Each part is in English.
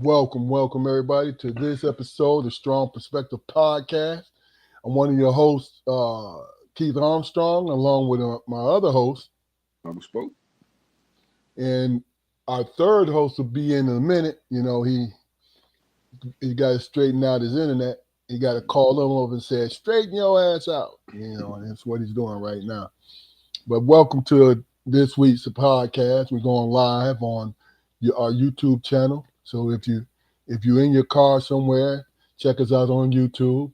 Welcome everybody to this episode of Strong Perspective Podcast. I'm one of your hosts, Keith Armstrong, along with my other host, I spoke. and our third host will be in a minute. He got to straighten out his internet. He got to call him over and say, "Straighten your ass out." And that's what he's doing right now. But welcome to this week's podcast. We're going live on our YouTube channel. So if you're in your car somewhere, check us out on YouTube.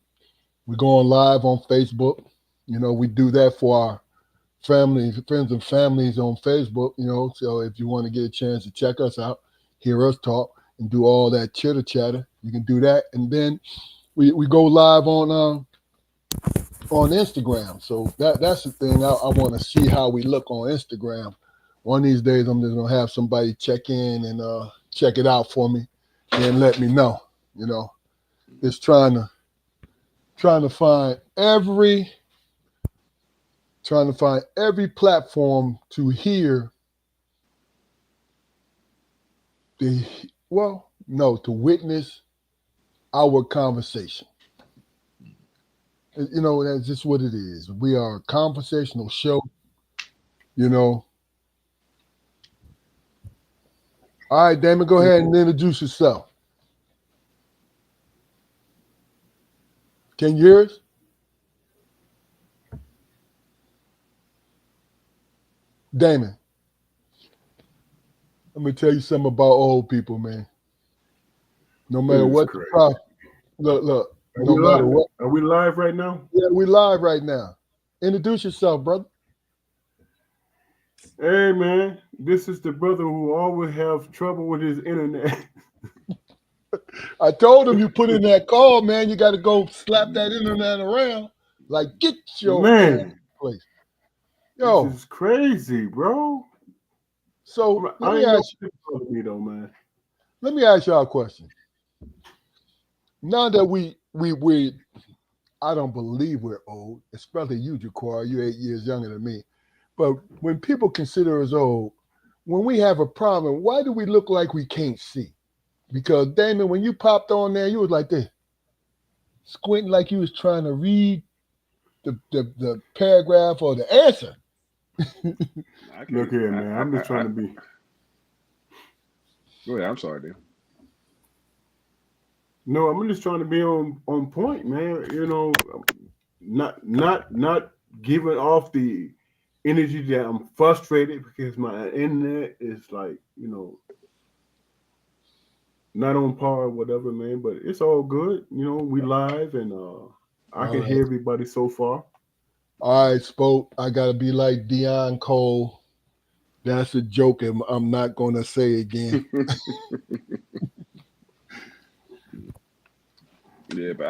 We're going live on Facebook. We do that for our families, friends and families on Facebook. So if you want to get a chance to check us out, hear us talk, and do all that chitter chatter, you can do that. And then we go live on Instagram. So that's the thing. I want to see how we look on Instagram. One of these days, I'm just gonna have somebody check in and check it out for me, and let me know. Just trying to find every platform to hear to witness our conversation. That's just what it is. We are a conversational show. All right, Damon, go ahead and introduce yourself. Can you hear us? Damon, let me tell you something about old people, man. No matter what the problem, look. No matter what. Are we live right now? Yeah, we live right now. Introduce yourself, brother. Hey, man, this is the brother who always have trouble with his internet. I told him you put in that call, man. You got to go slap that internet around. Like, get your Man, place. Yo, this is crazy, bro. so I ain't know shit about me though, man. let me ask y'all a question. Now that we I don't believe we're old, especially you, Jaquar. You're 8 years younger than me. But when people consider us old, when we have a problem, why do we look like we can't see? Because Damon, when you popped on there, you was like this, squinting like you was trying to read the paragraph or the answer. Look here, man. I'm just trying to be. Go ahead. I'm sorry, dude. No, I'm just trying to be on point, man. Not giving off the energy that I'm frustrated because my internet is like, not on par or whatever, man. But it's all good. We live and I can hear everybody so far. All right, Spoke. I gotta be like Deion Cole. That's a joke I'm not gonna say again. Yeah, but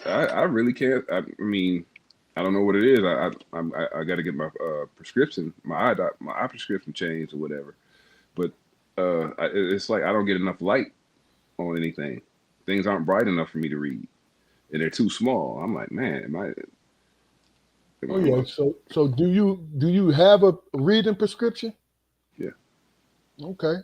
I really can't. I mean, I don't know what it is. I got to get my prescription, my eye prescription changed or whatever. But it's like I don't get enough light on anything. Things aren't bright enough for me to read, and they're too small. I'm like, man, Oh yeah. So do you have a reading prescription? Yeah. Okay.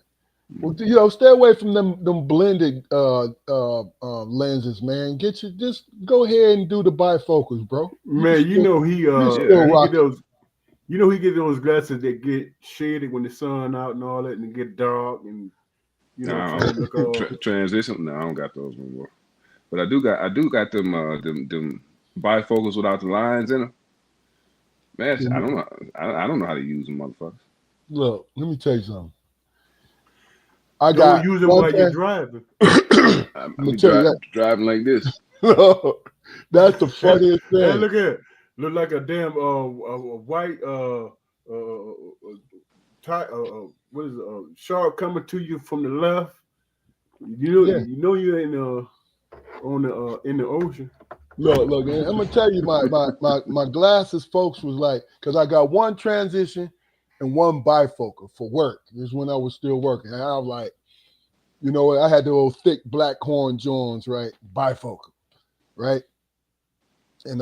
Well, stay away from them blended lenses, man. Just go ahead and do the bifocals, bro. Man, he get those. He get those glasses that get shaded when the sun out and all that, and get dark and trying to look all. Transition. No, I don't got those no more. But I do got them bifocals without the lines in them. Man, I don't know. I don't know how to use them, motherfuckers. Look, let me tell you something. Don't use it while you're driving. I'm driving like this. That's the funniest thing. Hey, look at it. Look like a damn white what is it? Shark coming to you from the left. You ain't in the ocean. Look, man, I'm gonna tell you my glasses, folks, was like, because I got one transition and one bifocal for work. This is when I was still working. And I was like, I had the old thick black horn Jones, right? Bifocal, right? And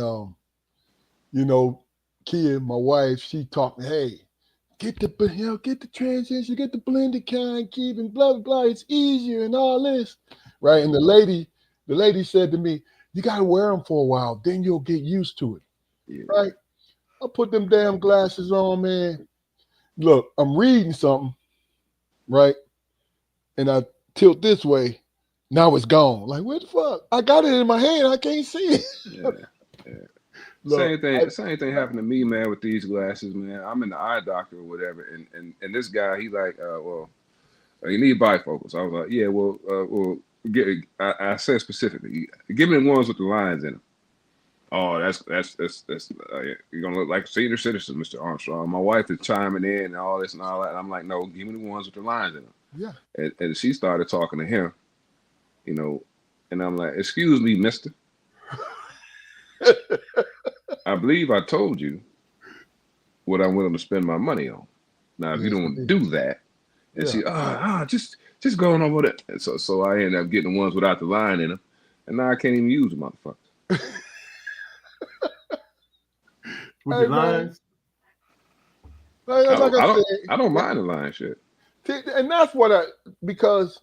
Kia, my wife, she taught me, hey, get the transition, get the blended kind, keep and blah blah blah. It's easier and all this, right? And the lady said to me, "You gotta wear them for a while, then you'll get used to it." Yeah. Right? I put them damn glasses on, man. Look, I'm reading something, right? And I tilt this way. Now it's gone. Like, what the fuck? I got it in my hand. I can't see it. Yeah. Look, same thing happened to me, man, with these glasses, man. I'm in the eye doctor or whatever, and this guy, he like, well, you need bifocals. I was like, yeah, well, I said specifically, give me the ones with the lines in them. Oh, that's you're gonna look like a senior citizen, Mr. Armstrong. My wife is chiming in and all this and all that. And I'm like, no, give me the ones with the lines in them. Yeah. And she started talking to him, you know, and I'm like, excuse me, mister. I believe I told you what I'm willing to spend my money on. Now, if you don't want to do that, and she, just going over that. And so I ended up getting the ones without the line in them, and now I can't even use them, motherfuckers. With the lines? I don't mind the line shit. And that's what because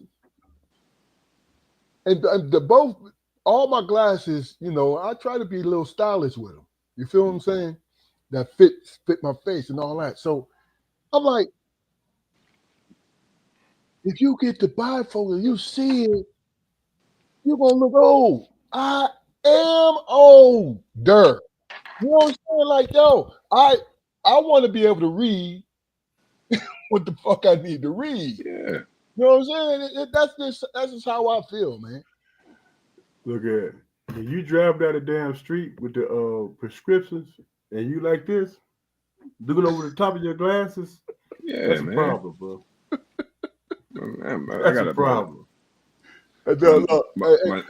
both all my glasses, you know, I try to be a little stylish with them. You feel what I'm saying? That fit my face and all that. So I'm like, if you get the bifocal, you see it, you're gonna look old. I am older. You know what I'm saying? Like, yo, I want to be able to read what the fuck I need to read. Yeah. You know what I'm saying? That's just how I feel, man. Look at it. When you drive down the damn street with the prescriptions and you like this, looking over the top of your glasses, that's a problem, bro. I got a problem.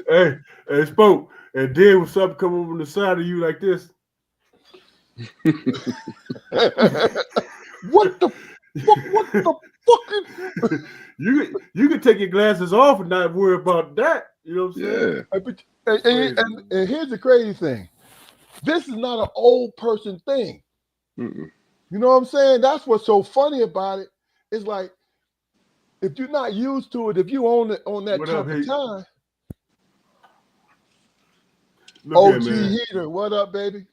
Hey, Spoke. And then when something come over the side of you like this. What the fuck? You can take your glasses off and not worry about that. You know what I'm saying? And here's the crazy thing. This is not an old person thing. Mm-mm. You know what I'm saying? That's what's so funny about it. It's like, if you're not used to it, if you own it on that type of time. OG Heater, what up, baby?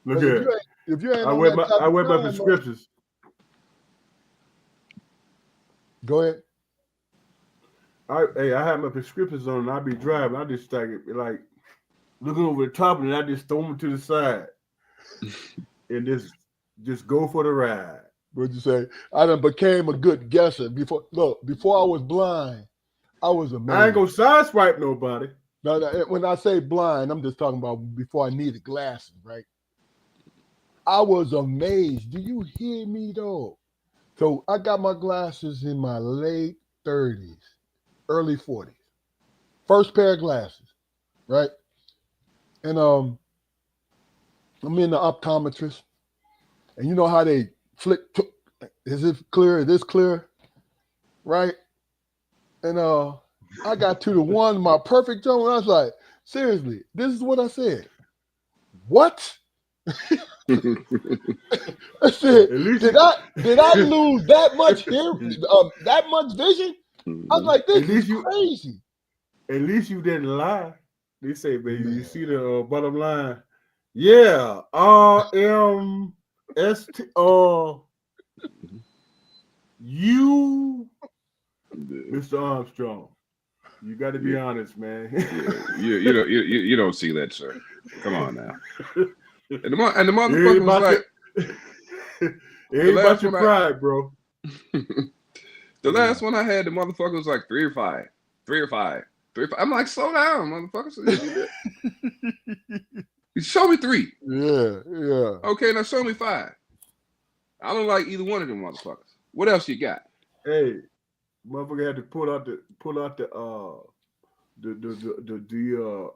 Look at if you ain't I wear my prescriptions. Go ahead. I have my prescriptions on and I be driving. I just like looking over the top and I just throw them to the side and just go for the ride. What'd you say? I done became a good guesser before I was blind. I was amazing. I ain't gonna sideswipe nobody. No, when I say blind, I'm just talking about before I needed glasses, right? I was amazed. Do you hear me, though? So I got my glasses in my late 30s, early 40s. First pair of glasses, right? And I'm in the optometrist, and you know how they flick. Is it clear? Is this clear? Right? And I got to the one, my perfect zone. I was like, seriously, this is what I said. What? I said, did I lose that much that much vision? I was like, this is crazy. At least you didn't lie. They say, baby, you see the bottom line? Yeah, RMST. You, Mr. Armstrong. You got to be honest, man. You don't see that, sir. Come on now. And the motherfucker was like, it ain't about your pride, bro. The last one I had, the motherfucker was like 3 or 5. 3 or 5. 3 or 5. I'm like, slow down, motherfucker. Show me 3. Yeah. Okay, now show me 5. I don't like either one of them motherfuckers. What else you got? Hey, motherfucker had to pull out the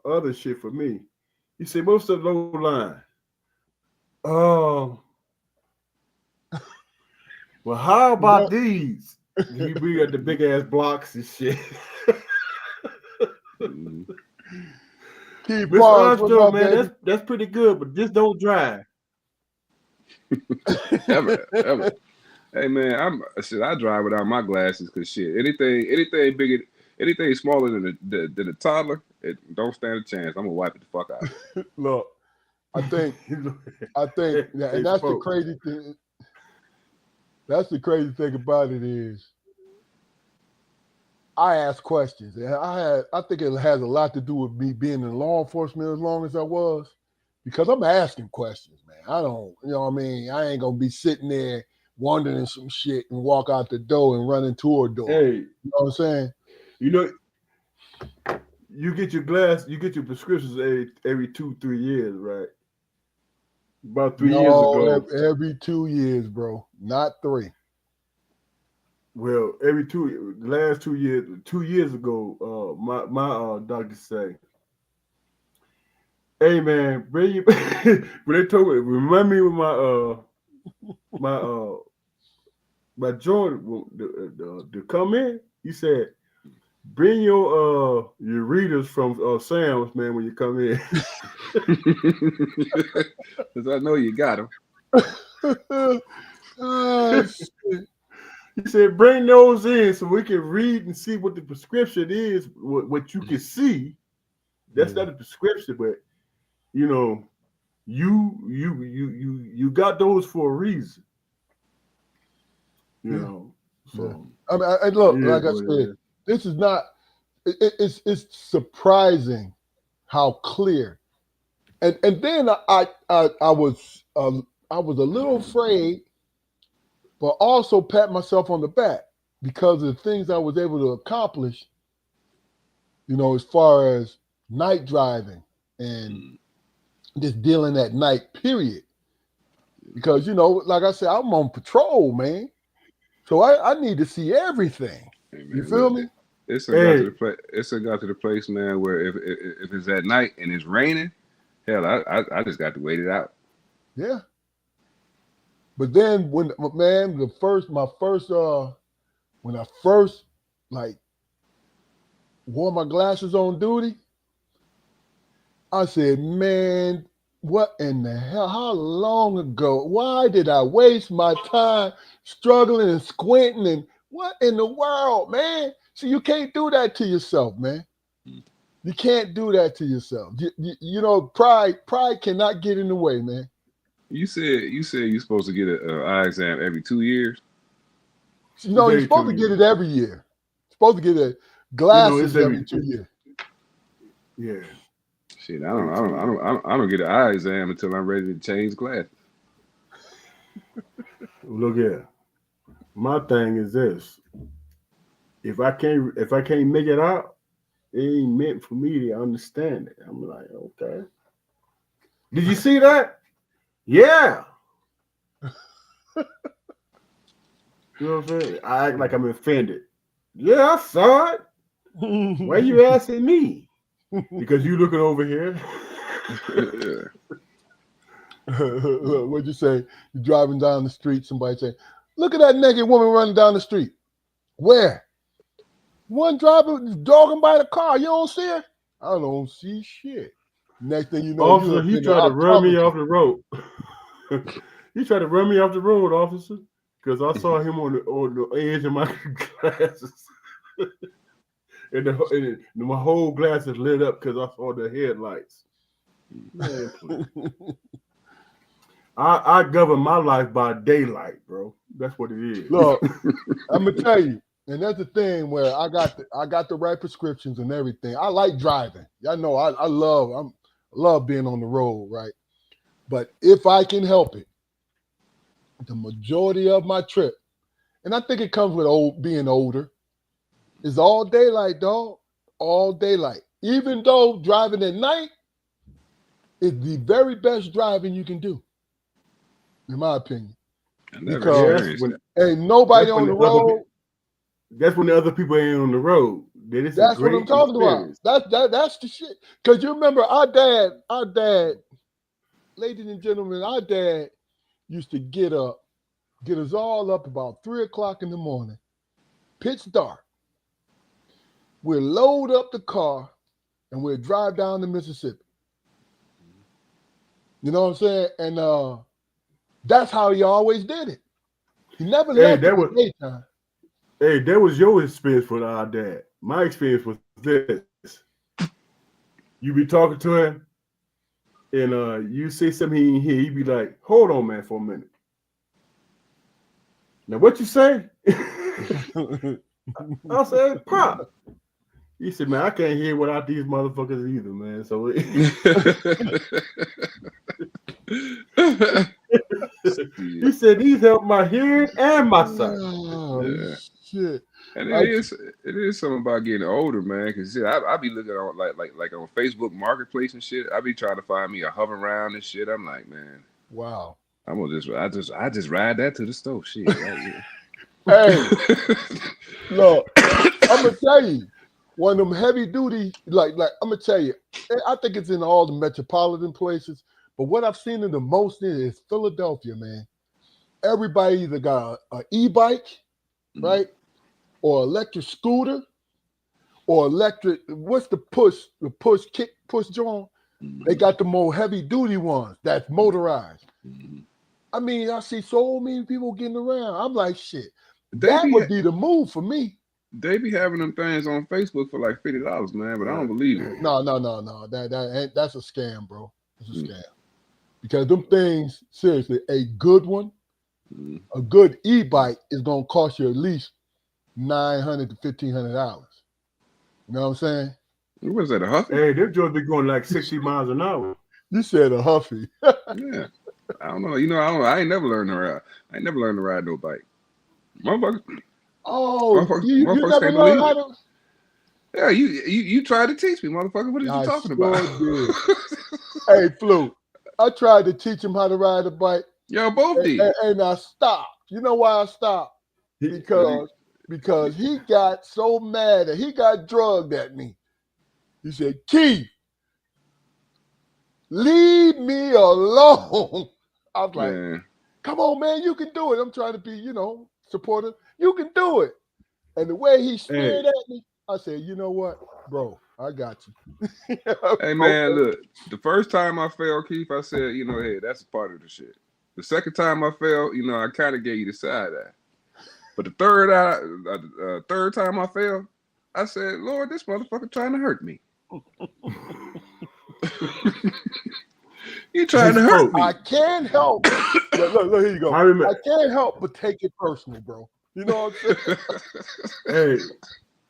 other shit for me. He said most of the low line. Well, how about these? You bring out the big ass blocks and shit. Mr. Armstrong, man, that's pretty good, but just don't drive. Ever. Hey man, I drive without my glasses because shit, anything bigger, anything smaller than a toddler, it don't stand a chance. I'm gonna wipe it the fuck out. Look, I think, and that's the crazy thing. That's the crazy thing about it is, I ask questions, and I think it has a lot to do with me being in law enforcement as long as I was, because I'm asking questions, man. I don't, you know what I mean? I ain't gonna be sitting there wondering some shit and walk out the door and run into a door. Hey, you know what I'm saying? You know, you get your prescriptions every 2-3 years, right? About 3 years ago. Every 2 years, bro, not 3. Well, the last 2 years, 2 years ago, my doctor say, "Hey man, bring you." When they told me, remind me with my joint to come in. He said, "Bring your readers from Sam's, man, when you come in." Cause I know you got them. Oh, shit. He said, "Bring those in so we can read and see what the prescription is. What you can see. That's not a prescription, but you know, you got those for a reason. You know." So I mean, look, like I said, this is not. It's surprising how clear, and then I was a little afraid, but also pat myself on the back because of the things I was able to accomplish. You know, as far as night driving and just dealing at night, period. Because you know, like I said, I'm on patrol, man. So I need to see everything. Hey, man, you feel me? It's got to the place, man, where if it's at night and it's raining, hell, I just got to wait it out. Yeah. But then when I first like wore my glasses on duty, I said, man, what in the hell? How long ago? Why did I waste my time struggling and squinting? And what in the world, man? See, you can't do that to yourself, man. You can't do that to yourself. You know, pride cannot get in the way, man. You said you're supposed to get an eye exam every 2 years. No, you're supposed to get it every year. You're supposed to get a glasses every 2 years. Yeah. Shit, I don't get an eye exam until I'm ready to change glasses. Look here. My thing is this: if I can't make it out, it ain't meant for me to understand it. I'm like, okay. Did you see that? Yeah. You know what I'm saying? I act like I'm offended. Yeah, I saw it. Why you asking me? Because you looking over here. What'd you say? You're driving down the street, somebody say, look at that naked woman running down the street. Where? One driver dogging by the car. You don't see her? I don't see shit. Next thing you know, officer, he tried to run me off the road. He tried to run me off the road, officer, because I saw him on the edge of my glasses. and my whole glasses lit up because I saw the headlights. Man, please. I govern my life by daylight, bro. That's what it is. Look, I'm gonna tell you, and that's the thing where I got the right prescriptions and everything. I like driving. Y'all know I love being on the road, right? But if I can help it, the majority of my trip, and I think it comes with being older, is all daylight, dog. All daylight. Even though driving at night is the very best driving you can do, in my opinion. Because ain't nobody on the road. That's when the other people ain't on the road. That's what I'm talking about. That's the shit. Because you remember our dad, ladies and gentlemen, our dad used to get us all up about 3:00 in the morning, pitch dark. We'll load up the car and we'll drive down to Mississippi. You know what I'm saying? And that's how he always did it. He never Hey, left that in the was daytime. hey, that was your experience with our dad. My experience was this. You be talking to him, and you say something he ain't hear, he be like, hold on, man, for a minute. Now what you say? I said, Pop. He said, man, I can't hear without these motherfuckers either, man. So he said these help my hearing and my sight. Oh, Yeah. shit. And I- it is something about getting older, man. Because I be looking on like on Facebook Marketplace and shit. I be trying to find me a hover round and shit. I'm like, man, Wow. I'm gonna I just ride that to the store. Shit. Hey, look, I'm gonna tell you, one of them heavy duty, like I'm gonna tell you, I think it's in all the metropolitan places, but what I've seen it the most in is Philadelphia, man. Everybody either got an e-bike, right, or electric scooter, or electric. What's the push joint? They got the more heavy duty ones that's motorized. I mean, I see so many people getting around. I'm like, shit, that would be the move for me. They be having them things on Facebook for like $50, man, but I don't believe it. No. That's a scam, bro. It's a scam. Because them things, seriously, a good one, a good e-bike is gonna cost you at least $900 to $1,500. You know what I'm saying? What was that, a Huffy? Hey, them joints be going like 60 miles an hour. You said a Huffy. Yeah. I don't know. You know, I ain't never learned to ride. I ain't never learned to ride no bike. Motherfucker. Oh, Motherfuckers you never can't learned believe how it. to. Yeah, you tried to teach me, motherfucker. What are you talking about? Did. Hey, Flu, I tried to teach him how to ride a bike. Y'all both did. And I stopped. You know why I stopped? Because he got so mad that he got drugged at me. He said, Keith, leave me alone. I was like, Man. come on, man, you can do it. I'm trying to be, supportive. You can do it. And the way he stared at me, I said, you know what, bro, I got you. Hey, man, look, the first time I fell, Keith, I said, hey, that's a part of the shit. The second time I fell, I kind of gave you the side eye. But the third time I fell, I said, Lord, this motherfucker trying to hurt me. You trying to hurt me. I can't help. Look, here you go. I can't help but take it personal, bro. You know what I'm Hey, saying?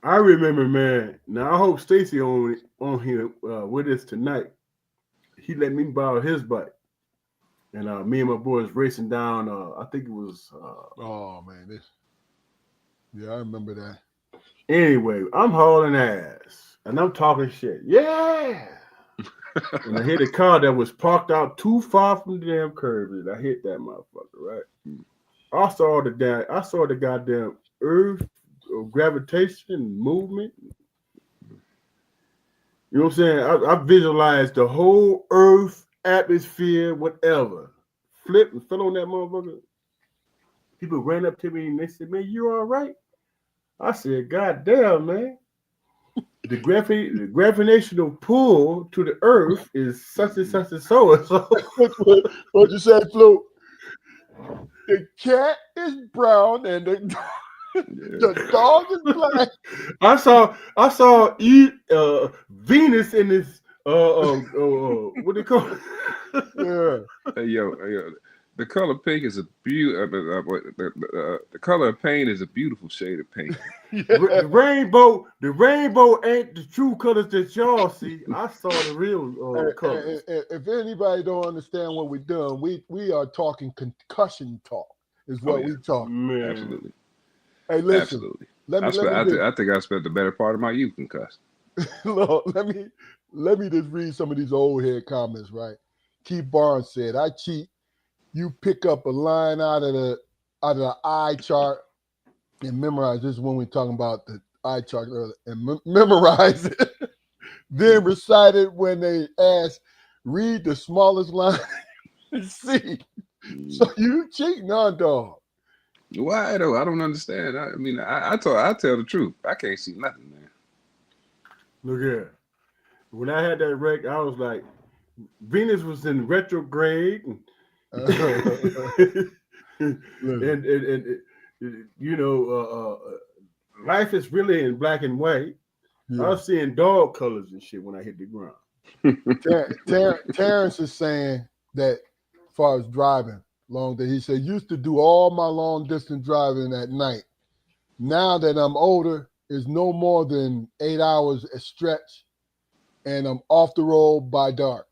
I remember, man. Now I hope Stacy on here with us tonight. He let me borrow his bike, and me and my boys racing down. I think it was. Oh man, yeah, I remember that. Anyway, I'm hauling ass, and I'm talking shit. Yeah. And I hit a car that was parked out too far from the damn curb, and I hit that motherfucker, right? I saw the goddamn earth gravitation movement. You know what I'm saying? I visualized the whole earth, atmosphere, whatever. Flip and fell on that motherfucker. People ran up to me and they said, man, you all right? I said, God damn, man. The gravitational pull to the earth is such and such and so and so. What you say, Flu? The cat is brown and the dog is black. I saw Venus in this what they call it? Yeah. Hey, yo, the color pink is a the color of pain is a beautiful shade of pink. The rainbow ain't the true colors that y'all see. I saw the real colors. If anybody don't understand what we're doing, we are talking concussion talk. Is what we talk. Man. Absolutely. Hey, listen. Absolutely. I think I spent the better part of my youth concussed. Look, let me just read some of these old head comments. Right. Keith Barnes said, "I cheat. You pick up a line out of the eye chart and memorize." This is when we're talking about the eye chart and memorize it. Then recite it when they ask, read the smallest line and see. So you cheating on dog. Why though? I don't understand. I tell the truth. I can't see nothing, man. Look here. When I had that wreck, I was like, Venus was in retrograde. and you know, life is really in black and white. I Yeah. was seeing dog colors and shit when I hit the ground. Terrence is saying that as far as driving long, that he said used to do all my long distance driving at night. Now that I'm older, it's no more than 8 hours a stretch, and I'm off the road by dark.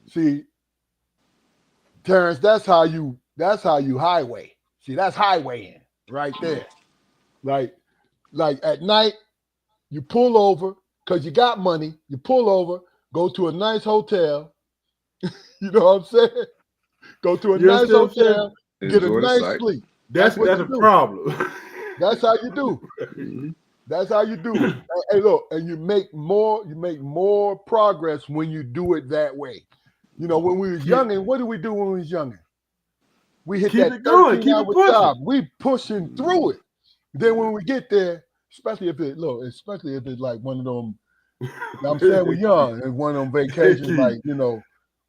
See, Terrence, that's how you highway. See, that's highwaying right there. Like at night, you pull over because you got money. You pull over, go to a nice hotel. You know what I'm saying? Go to a You nice understand what I'm saying? hotel, get a Enjoy the nice sight. sleep. That's what a you do. problem. That's how you do. Mhm. That's how you do it. Hey, look, and you make more progress when you do it that way. You know, when we was youngin', what did we do when we was youngin'? We hit Keep that it going, 13 keep it hour pushing. job. We pushing through it. Then when we get there, especially if it's like one of them, I'm saying we're young and one of them vacations, like, you know,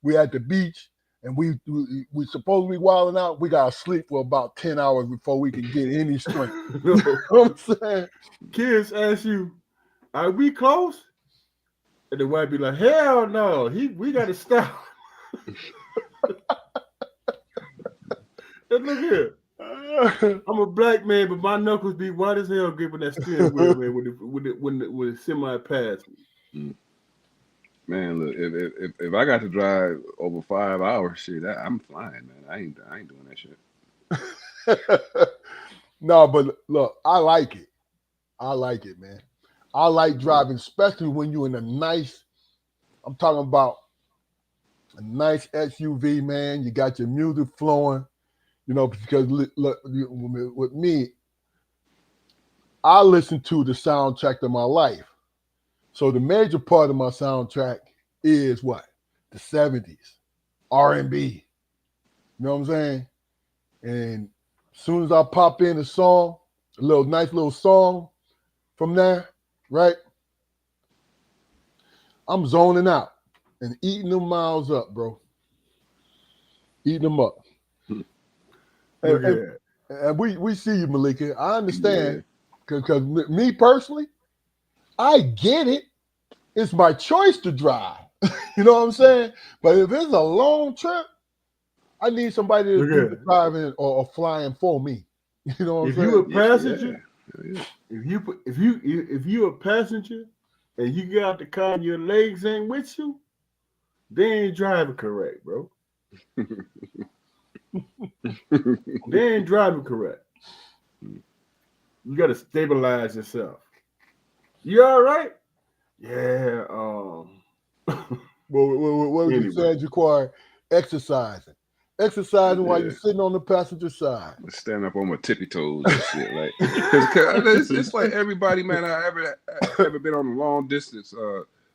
we at the beach and we supposed to be wilding out. We gotta sleep for about 10 hours before we can get any strength. No. You know what I'm saying? Kids ask you, "Are we close?" And the wife be like, "Hell no, we got to stop." And look here, I'm a black man, but my knuckles be white as hell gripping that steering wheel, man. When the semi passed me. Man, look, if I got to drive over 5 hours, shit, I'm flying, man. I ain't doing that shit. No, but look, I like it. I like it, man. I like driving, especially when you're in a nice, I'm talking about a nice SUV, man. You got your music flowing, you know, because look, with me, I listen to the soundtrack of my life. So the major part of my soundtrack is what? The 70s, R&B. You know what I'm saying? And as soon as I pop in a song, a nice little song from there, right? I'm zoning out and eating them miles up, bro. Eating them up. And we see you, Malika. I understand because me personally, I get it. It's my choice to drive. You know what I'm saying? But if it's a long trip, I need somebody to do the driving or flying for me. You know what I'm saying? If you a passenger, Yeah. if you a passenger and you get out the car and your legs ain't with you, they ain't driving correct, bro. They ain't driving correct. You got to stabilize yourself. You all right? Yeah. What would you say require? Exercising. Exercising while you're sitting on the passenger side. Stand up on my tippy toes and shit, like, because it's like everybody, man. I ever been on a long distance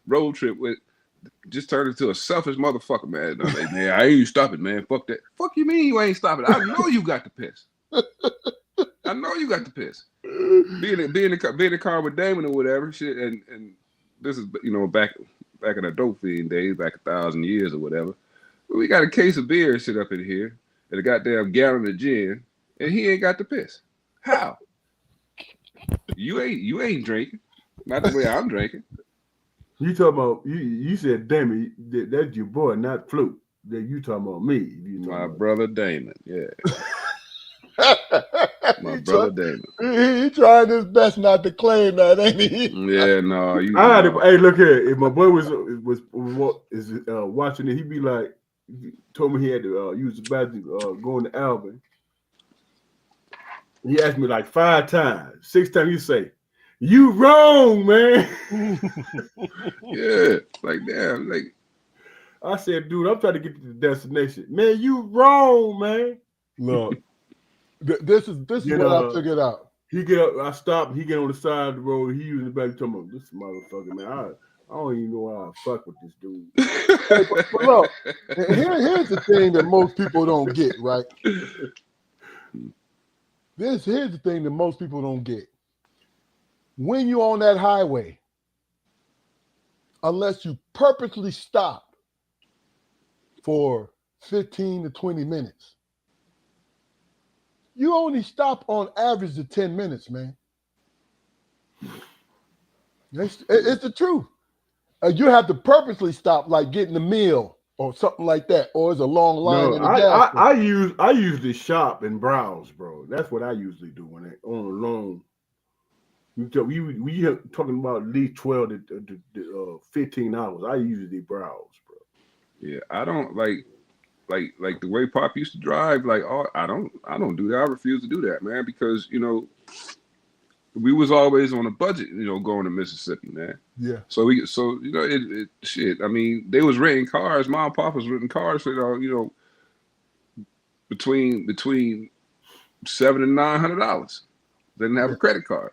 road trip with, just turned into a selfish motherfucker, man. I'm like, man, I ain't stopping, man. Fuck that. Fuck you mean you ain't stopping? I know you got the piss. I know you got the piss. Be in the car with Damon or whatever shit, and this is, you know, back in the dope fiend days, back 1,000 years or whatever. But we got a case of beer shit up in here and a goddamn gallon of gin, and he ain't got the piss. How? You ain't drinking. Not the way I'm drinking. You talking about you said Damon, that's your boy, not Fluke. That you talking about me. You know My brother Damon, yeah. My He brother Damon. He trying his best not to claim that, ain't he? Yeah, no, you. I had to, hey, look here. If my boy was watching it, he'd be like, he told me he had to use the bathroom, go in the Alvin. He asked me like 5 times. 6 times you say, "You wrong, man." Yeah, like damn, like I said, dude, I'm trying to get to the destination. Man, you wrong, man. Look, this is what I figured out. He get up, I stop, he get on the side of the road, he using the back talking about this motherfucker, man. I don't even know how I fuck with this dude. Hey, but look, here's the thing that most people don't get, right? Here's the thing that most people don't get. When you're on that highway, unless you purposely stop for 15 to 20 minutes, you only stop on average to 10 minutes, man. It's the truth. You have to purposely stop, like getting a meal or something like that, or it's a long line No, in the gas station. I usually shop and browse, bro. That's what I usually do when I on a long. We talking about at least 12 to 15 hours. I usually browse, bro. Yeah, I don't like the way Pop used to drive. Like, oh, I don't do that. I refuse to do that, man, because we was always on a budget, going to Mississippi, man. Yeah. So it shit. I mean, they was renting cars. Mom and Pop was renting cars for between $700 and $900. They didn't have a credit card.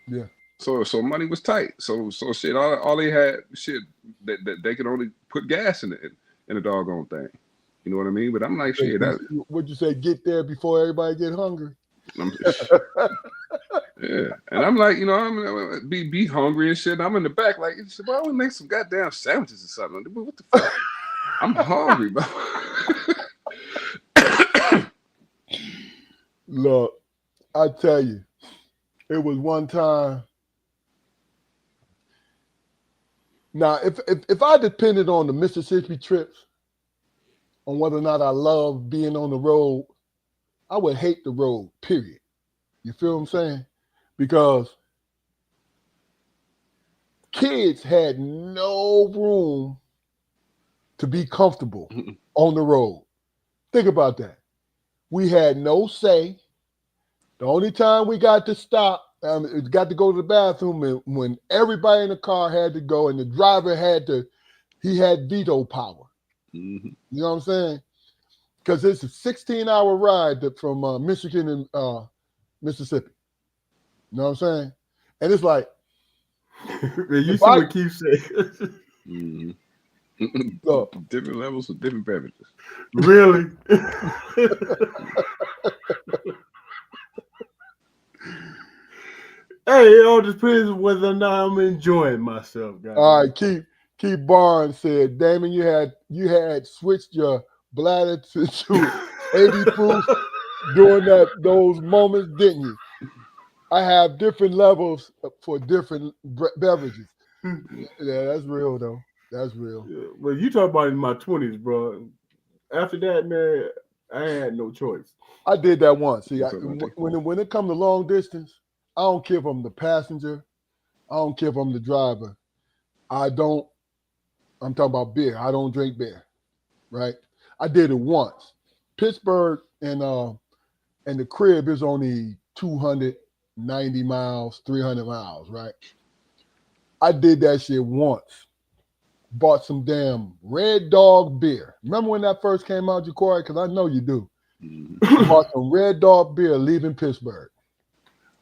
Yeah. So money was tight. So shit. All they had shit that they could only put gas in the doggone thing. You know what I mean? But I'm like, shit. Would you say get there before everybody get hungry? Yeah, and I'm like, I'm be hungry and shit. And I'm in the back, like, why don't we make some goddamn sandwiches or something? What the fuck? I'm hungry, bro. Look, I tell you, it was one time. Now, if I depended on the Mississippi trips, on whether or not I love being on the road, I would hate the road, period. You feel what I'm saying? Because kids had no room to be comfortable on the road. Think about that. We had no say. The only time we got to stop, got to go to the bathroom when everybody in the car had to go and the driver he had veto power. Mm-hmm. You know what I'm saying? Because it's a 16-hour ride from Michigan and Mississippi. You know what I'm saying? And it's like, you see what Keith said. Mm-hmm. Look, different levels of different beverages. Really? Hey, it all depends whether or not I'm enjoying myself, guys. All right, Keith Barnes said, Damon, you had switched your bladder to 80 proof during those moments, didn't you? I have different levels for different beverages. Yeah, that's real though. That's real. Yeah, well, you talk about in my 20s, bro. After that, man, I had no choice. I did that once. See, when it comes to long distance, I don't care if I'm the passenger. I don't care if I'm the driver. I'm talking about beer. I don't drink beer, right? I did it once. Pittsburgh and the crib is only 290 miles, 300 miles, right? I did that shit once. Bought some damn Red Dog beer. Remember when that first came out, Ja'Cory? Because I know you do. Mm-hmm. Bought some Red Dog beer leaving Pittsburgh.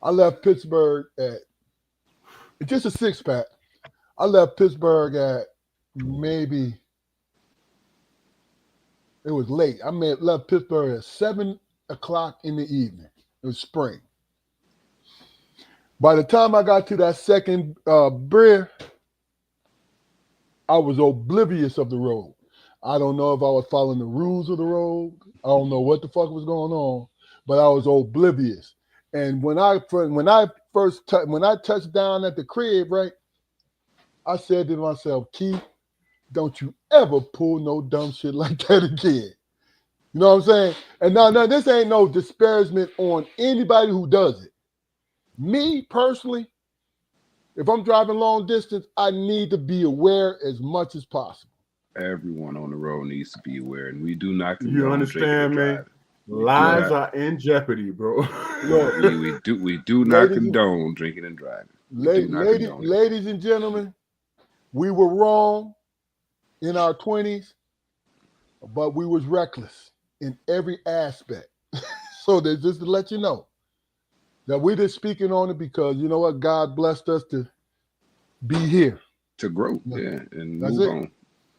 I left Pittsburgh at just a 6-pack. I left Pittsburgh at maybe, it was late. I left Pittsburgh at 7 o'clock in the evening. It was spring. By the time I got to that second beer, I was oblivious of the road. I don't know if I was following the rules of the road. I don't know what the fuck was going on, but I was oblivious. And when I touched down at the crib, right, I said to myself, Keith, don't you ever pull no dumb shit like that again. You know what I'm saying? And now this ain't no disparagement on anybody who does it. Me personally, if I'm driving long distance, I need to be aware as much as possible. Everyone on the road needs to be aware, and we do not condone you understand, man? Lives are in jeopardy, bro. Look, we do not condone drinking and driving. Ladies and gentlemen, we were wrong in our 20s, but we was reckless in every aspect. So that's just to let you know that we're just speaking on it because you know what? God blessed us to be here. To grow, yeah, and that's move it. on.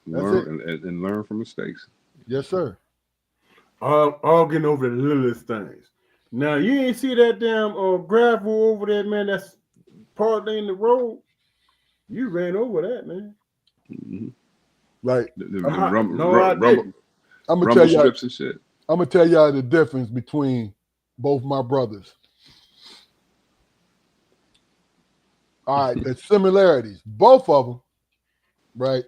Learn and learn from mistakes. Yes, sir. All getting over the littlest things. Now, you ain't see that damn gravel over there, man, that's partly in the road. You ran over that, man. Mm-hmm. Like, rumble I'm gonna tell y'all strips and shit. I'm gonna tell y'all the difference between both my brothers. All right, the similarities. Both of them, right?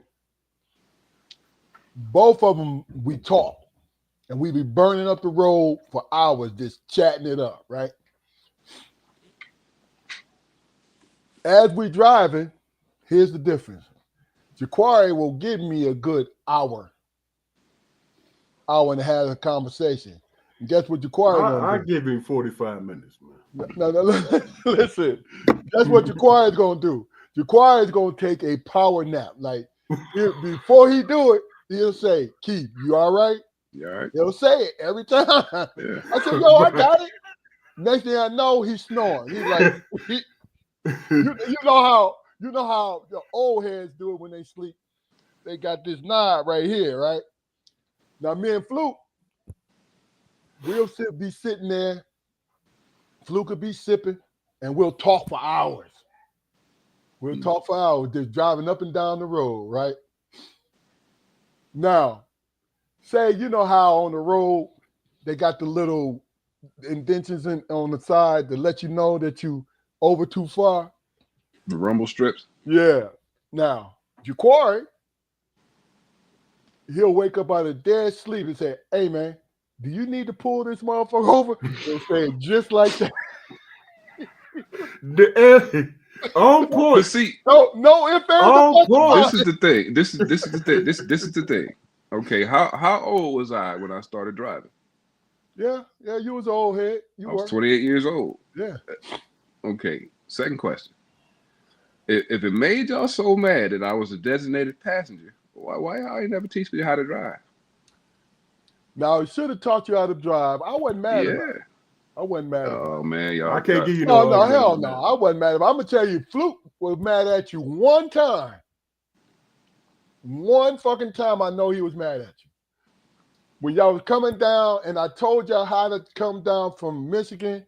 Both of them, we talk. And we be burning up the road for hours just chatting it up, right? As we driving, here's the difference. Jaquari will give me a good hour and a half of conversation. And guess what Jaquari gonna I do? give him 45 minutes, man. No, listen. That's what Jaquari is gonna do. Jaquari is gonna take a power nap. Like before he do it, he'll say, "Keith, you all right?" You all right? He'll say it every time. Yeah. I said, "Yo, I got it." Next thing I know, he's snoring. He's like, you know how the old heads do it when they sleep. They got this knob right here, right? Now me and Fluke, we'll be sitting there. Fluke could be sipping, and we'll talk for hours. We'll talk for hours, just driving up and down the road, right? Now, say you know how on the road they got the little indentions on the side to let you know that you over too far. The rumble strips. Yeah. Now, Jaquari, he'll wake up out of dead sleep and say, "Hey man, do you need to pull this motherfucker over?" He'll say it just like that. On But point. see, No if there's Oh, boy. this is the thing. This is the thing. This is the thing. Okay, how old was I when I started driving? Yeah, you was an old head. I was 28 years old. Yeah. Okay, second question. If it made y'all so mad that I was a designated passenger, why y'all ain't never teach me how to drive? Now, he should have taught you how to drive. I wasn't mad about it. I wasn't mad about it. Oh man, y'all. I can't give you No, no. hell no. I wasn't mad about it. I'm going to tell you, Fluke was mad at you one time. One fucking time I know he was mad at you. When y'all was coming down and I told y'all how to come down from Michigan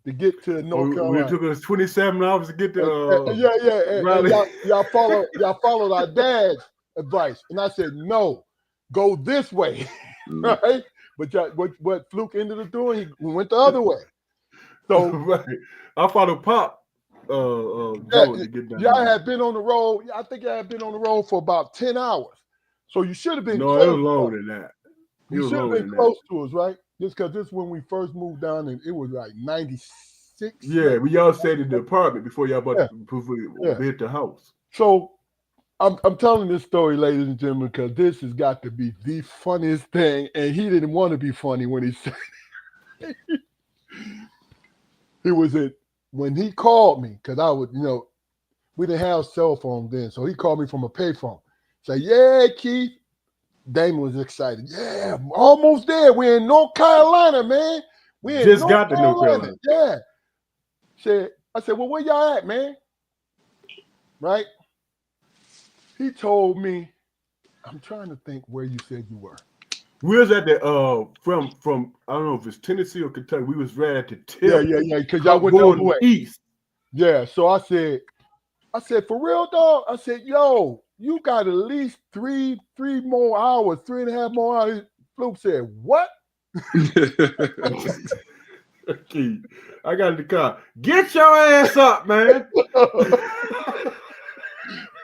to get to North Carolina. It took us 27 hours to get to And y'all followed our dad's advice. And I said, no, go this way. Right? But what Fluke ended up doing, he went the other way. So right. I followed Pop to get down. Y'all had been on the road. I think y'all had been on the road for about 10 hours. So you should have been No, close. it was longer than that. You should have been close to us, right? Just because this is when we first moved down and it was like 96. Yeah, we all stayed in the apartment before y'all built the house. So I'm telling this story, ladies and gentlemen, because this has got to be the funniest thing. And he didn't want to be funny when he said it. It was when he called me, because I would, we didn't have cell phones then. So he called me from a payphone. Say, yeah, Keith. Damon was excited. Yeah, almost there. We're in North Carolina, man. We just got to North Carolina. Yeah. I said, well, where y'all at, man? Right? He told me, I'm trying to think where you said you were. We was at the from I don't know if it's Tennessee or Kentucky. We was right at the tip. Yeah. Because y'all went the other way. East. Yeah. So I said, for real, dog? I said, yo, you got at least 3 more hours, 3.5 more hours. Fluke said, what? Okay. I got in the car. Get your ass up, man.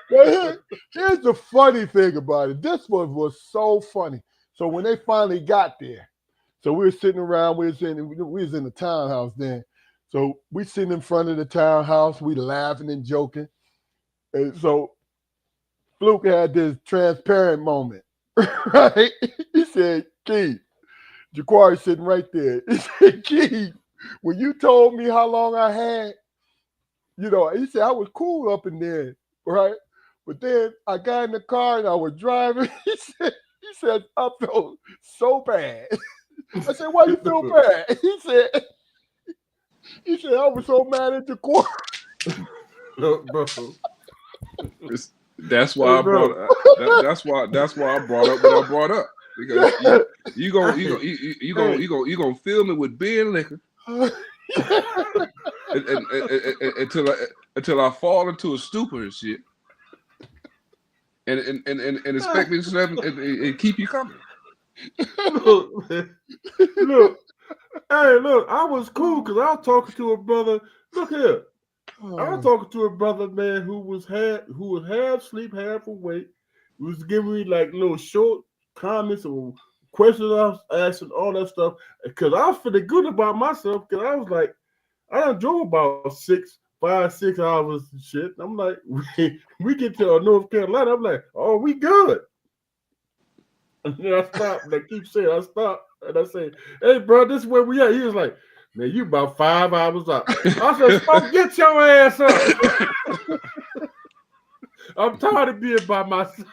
Here's the funny thing about it. This one was so funny. So when they finally got there, so we were sitting around, we was in the townhouse then. So we sitting in front of the townhouse, we laughing and joking. And so Fluke had this transparent moment, right? He said, Keith, Jaquari sitting right there. He said, Keith, when you told me how long I had, he said, I was cool up in there, right? But then I got in the car and I was driving. He said, I felt so bad. I said, why you feel bad? He said, I was so mad at Jaquari. Look, bro. That's why I brought up. That's why I brought up what I brought up, because you gonna fill me with beer and liquor until I fall into a stupor and shit, and expect me to and keep you coming. Look, Hey, look, I was cool because I was talking to a brother. Look here. I was Oh, talking to a brother, man, who was half sleep, half awake. He was giving me like little short comments or questions I was asking, all that stuff. Because I was feeling good about myself. Because I was like, I done drove about 6 hours and shit. I'm like, we get to North Carolina. I'm like, oh, we good. And then I stopped. And I keep saying, I stopped. And I say, hey, bro, this is where we at. He was like, man, you about 5 hours up. I said, Smoke, get your ass up. I'm tired of being by myself.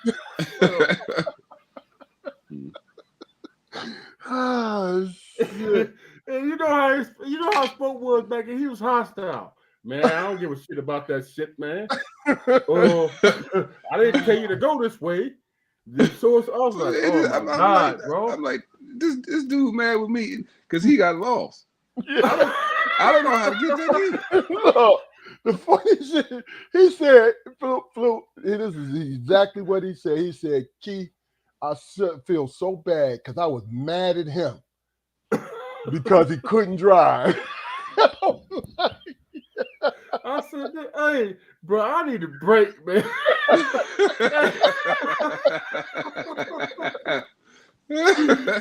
oh shit. And you know how Spoke was back then. He was hostile. Man, I don't give a shit about that shit, man. Oh, I didn't tell you to go this way. So I was like, oh my God, bro. I'm like, this dude mad with me because he got lost. I don't know how to get that either. Look, the funny shit, he said, Flu, this is exactly what he said. He said, Keith, I feel so bad because I was mad at him because he couldn't drive. I said, hey, bro, I need a break, man. Hey,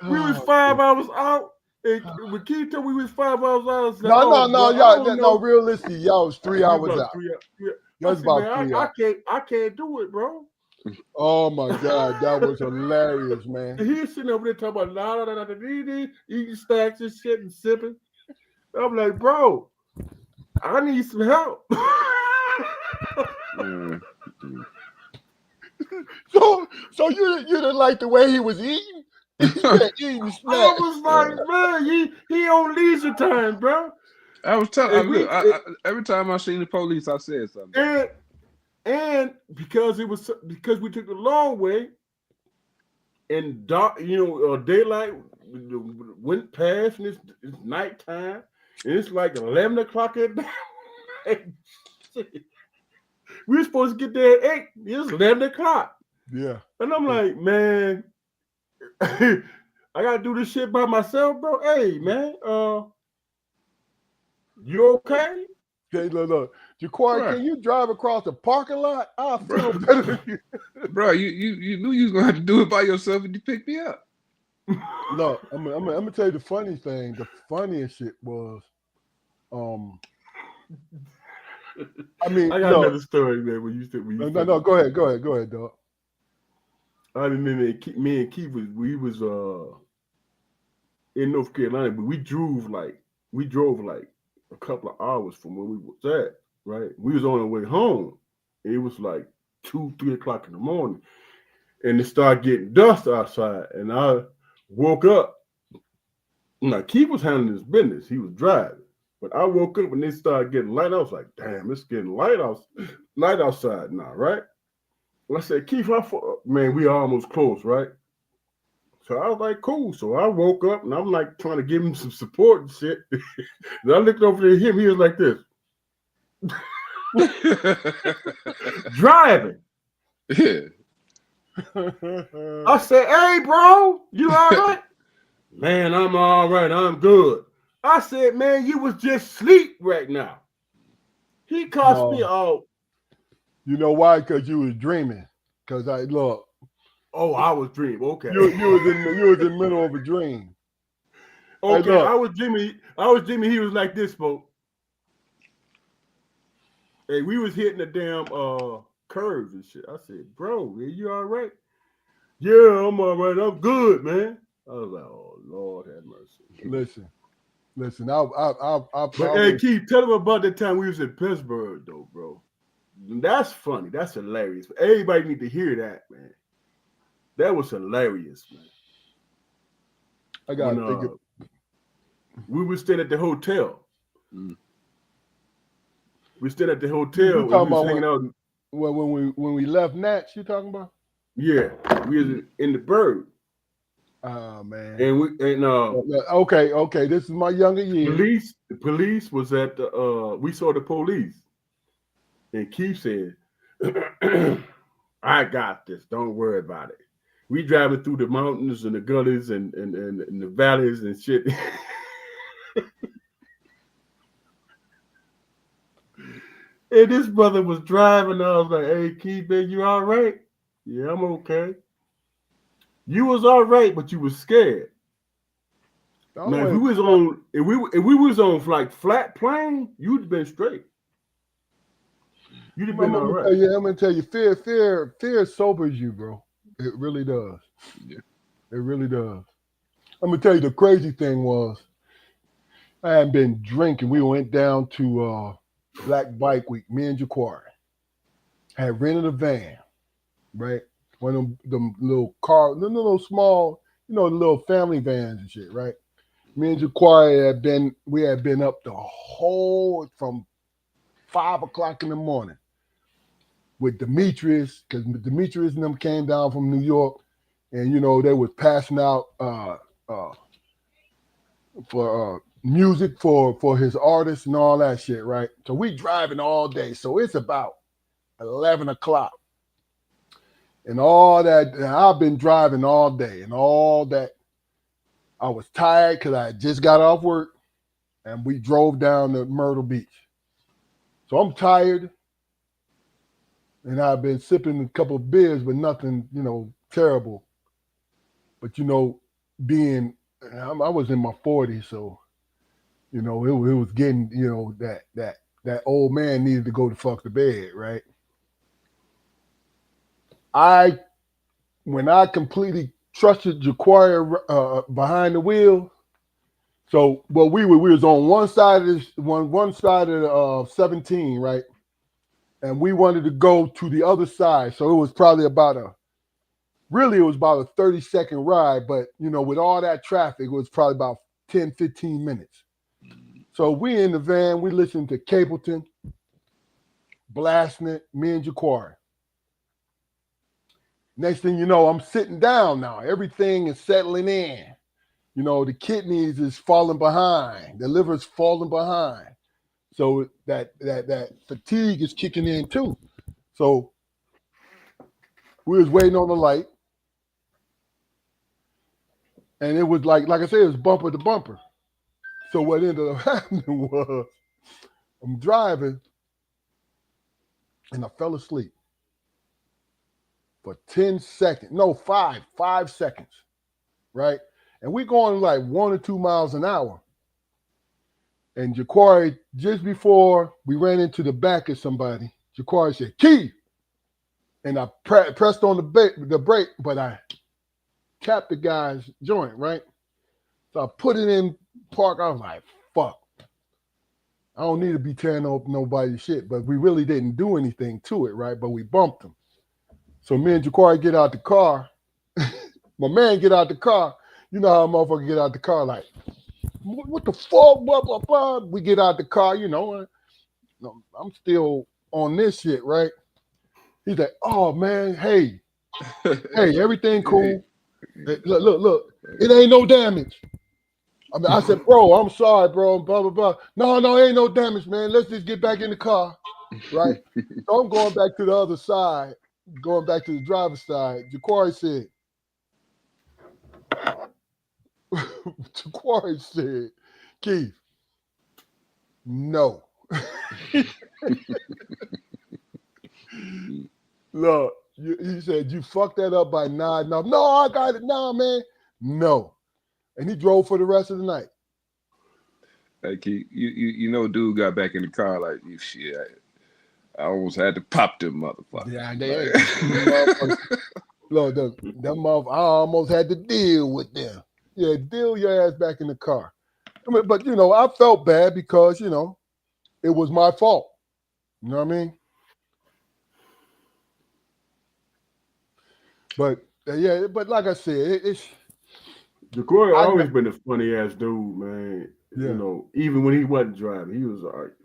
we was 5 hours out. And with Keith, we was 5 hours out. Said, No, y'all, no, realistically, y'all was 3 hours out. That's about man, 3 hours. I can't do it, bro. Oh my God, that was hilarious, man. He's sitting over there talking about eating stacks and shit and sipping. I'm like, bro, I need some help. So you didn't like the way he was eating? Eating snacks. I was like, man, he on leisure time, bro. I was telling. Look, every time I seen the police, I said something. And because we took the long way, and dark, daylight went past, and it's nighttime, and it's like 11 o'clock at night. We were supposed to get there at 8. It's 11 o'clock. Yeah. And I'm like, man, I gotta do this shit by myself, bro. Hey, man, you okay? Okay, look. Jaquan, can you drive across the parking lot? I feel better than you. Bro, you knew you was gonna have to do it by yourself if you picked me up. Look, I'm gonna tell you the funny thing. The funniest shit was, I mean, I got another story, man. When you said, no, go ahead, dog. I remember me and Keith we was in North Carolina, but we drove like a couple of hours from where we was at. Right, we was on our way home. It was like 2-3 o'clock in the morning, and it started getting dust outside. And I woke up. Now Keith was handling his business; he was driving. But I woke up and it started getting light. I was like, "Damn, it's getting light outside now, right?" And I said, "Keith, man, we are almost close, right?" So I was like, "Cool." So I woke up and I'm like trying to give him some support and shit. And I looked over at him. He was like this. Driving. Yeah. I said, hey, bro, you all right? Man, I'm all right. I'm good. I said, man, you was just asleep right now. He cussed me out. You know why? Because you was dreaming. Because I look. Oh, I was dreaming. Okay. You was in the middle of a dream. Okay, I was dreaming. He was like this, folks. Hey, we was hitting the damn curves and shit. I said, bro, are you all right? Yeah, I'm all right. I'm good, man. I was like, oh, Lord have mercy. Listen. Hey, Keith, tell him about the time we was in Pittsburgh, though, bro. That's funny. That's hilarious. Everybody need to hear that, man. That was hilarious, man. I got to think of... We were staying at the hotel. Mm. We stayed at the hotel. You talking about hanging out? Well, when we left Natch, you talking about? Yeah, we was in the Bird. Oh man. And okay. This is my younger years. The police was at the we saw the police. And Keith said, I got this. Don't worry about it. We driving through the mountains and the gullies and the valleys and shit. And this brother was driving. I was like, "Hey, Keith, man, you all right?" "Yeah, I'm okay." "You was all right, but you was scared." Now, if we was on like flat plane, you'd have been straight. You'd have been all right. I'm gonna tell you, fear sobers you, bro. It really does. Yeah. It really does. I'm gonna tell you the crazy thing was, I hadn't been drinking. We went down to Black Bike Week. Me and Jaquari had rented a van, right? One of them little car, the little small, the little family vans and shit, right? Me and Jaquari had been up the whole from 5 o'clock in the morning with Demetrius, because Demetrius and them came down from New York, and they was passing out for music for his artists and all that shit, right? So we driving all day. So it's about 11 o'clock. And all that, and I've been driving all day, and all that. I was tired because I had just got off work, and we drove down to Myrtle Beach. So I'm tired, and I've been sipping a couple of beers, but nothing, terrible. But I was in my 40s, so it was getting, that old man needed to go to fuck the bed, right? When I completely trusted Jaquari behind the wheel. So, we was on one side of 17, right? And we wanted to go to the other side. So it was probably about a 30-second ride. But, with all that traffic, it was probably about 10, 15 minutes. So we in the van, we listened to Capleton, blasting it, me and Jaquari. Next thing you know, I'm sitting down now. Everything is settling in. The kidneys is falling behind. The liver's falling behind. So that fatigue is kicking in too. So we was waiting on the light. And it was like I said, it was bumper to bumper. So what ended up happening was I'm driving and I fell asleep for 10 seconds. No, 5 seconds, right? And we going like 1 or 2 miles an hour. And Jaquari, just before we ran into the back of somebody, Jaquari said, "Keith!" And I pressed on the brake, but I tapped the guy's joint, right? So I put it in park. I was like, fuck. I don't need to be tearing up nobody's shit, but we really didn't do anything to it, right? But we bumped him. So me and Jaquari get out the car. My man get out the car. You know how a motherfucker get out the car like, what the fuck, blah, blah, blah. We get out the car, I'm still on this shit, right? He's like, "Oh, man, hey, everything cool. Hey, look, it ain't no damage." I said, "Bro, I'm sorry, bro, blah, blah, blah." No, ain't no damage, man. Let's just get back in the car, right? So I'm going back to the other side, going back to the driver's side. Jaquari said, "Keith, no." Look, he said, "You fucked that up by nodding off." "No, I got it now, man." "No." And he drove for the rest of the night. Like dude got back in the car like, shit, I almost had to pop them motherfuckers. Yeah, they look, them motherfuckers, I almost had to deal with them. Yeah, deal your ass back in the car. But I felt bad because it was my fault. You know what I mean? But but like I said, it's Jaquari always been a funny ass dude, man. Yeah. Even when he wasn't driving, he was like,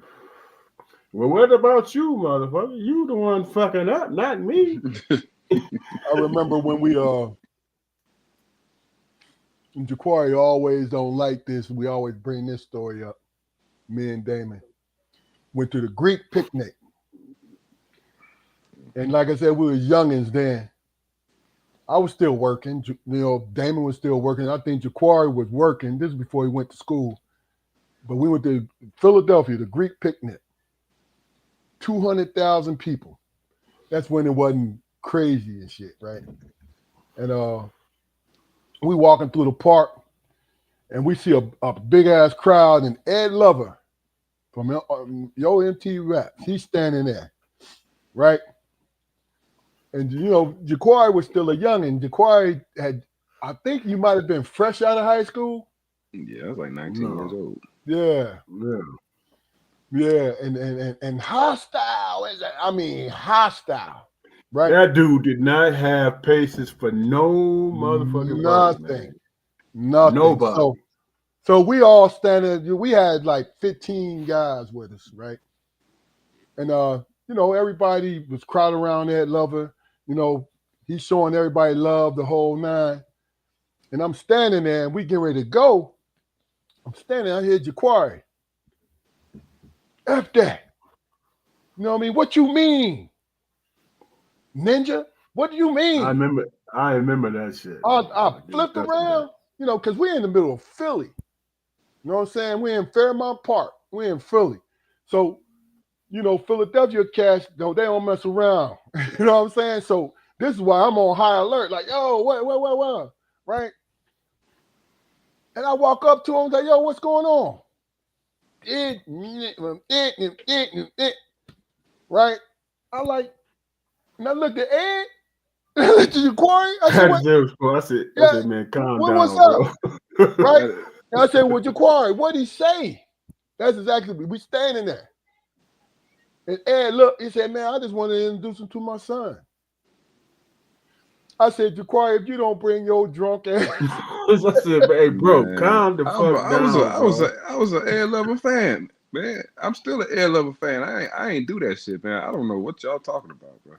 "Well, what about you, motherfucker? You the one fucking up, not me." I remember when we Jaquari always don't like this. We always bring this story up. Me and Damon went to the Greek picnic. And like I said, we were youngins then. I was still working. Damon was still working. I think Jaquari was working. This is before he went to school. But we went to Philadelphia, the Greek picnic. 200,000 people. That's when it wasn't crazy and shit, right? And we walking through the park, and we see a big ass crowd, and Ed Lover from Yo MTV Raps, he's standing there, right? And Jaquari was still a youngin'. Jaquari had, I think you might have been fresh out of high school. Yeah, I was like 19 years old. Yeah. Yeah, and hostile. I mean, hostile, right? That dude did not have patience for no motherfucking nothing. Nobody. So we all standing. We had like 15 guys with us, right? And everybody was crowded around Ed Lover. He's showing everybody love the whole nine. And I'm standing there, and we getting ready to go. I'm standing out here, Jaquari. F that. You know what I mean? What you mean? Ninja? What do you mean? I remember that shit. I flipped around, because we're in the middle of Philly. You know what I'm saying? We're in Fairmount Park. We're in Philly. So, Philadelphia cats, they don't mess around. You know what I'm saying? So this is why I'm on high alert. Like, yo, what? Right? And I walk up to him like, yo, what's going on? Right? And I looked at Ed, and I looked at Jaquari. I said, man, calm down, what's up? Bro. Right? And I said, well, Jaquari, what'd he say? That's exactly, we standing there. And Ed, look, he said, man, I just wanted to introduce him to my son. I said, Jaquari, if you don't bring your drunk ass. I said, hey, bro, man, calm the fuck down. I was an Ed Lover fan, man. I'm still an Ed Lover fan. I ain't do that shit, man. I don't know what y'all talking about, bro.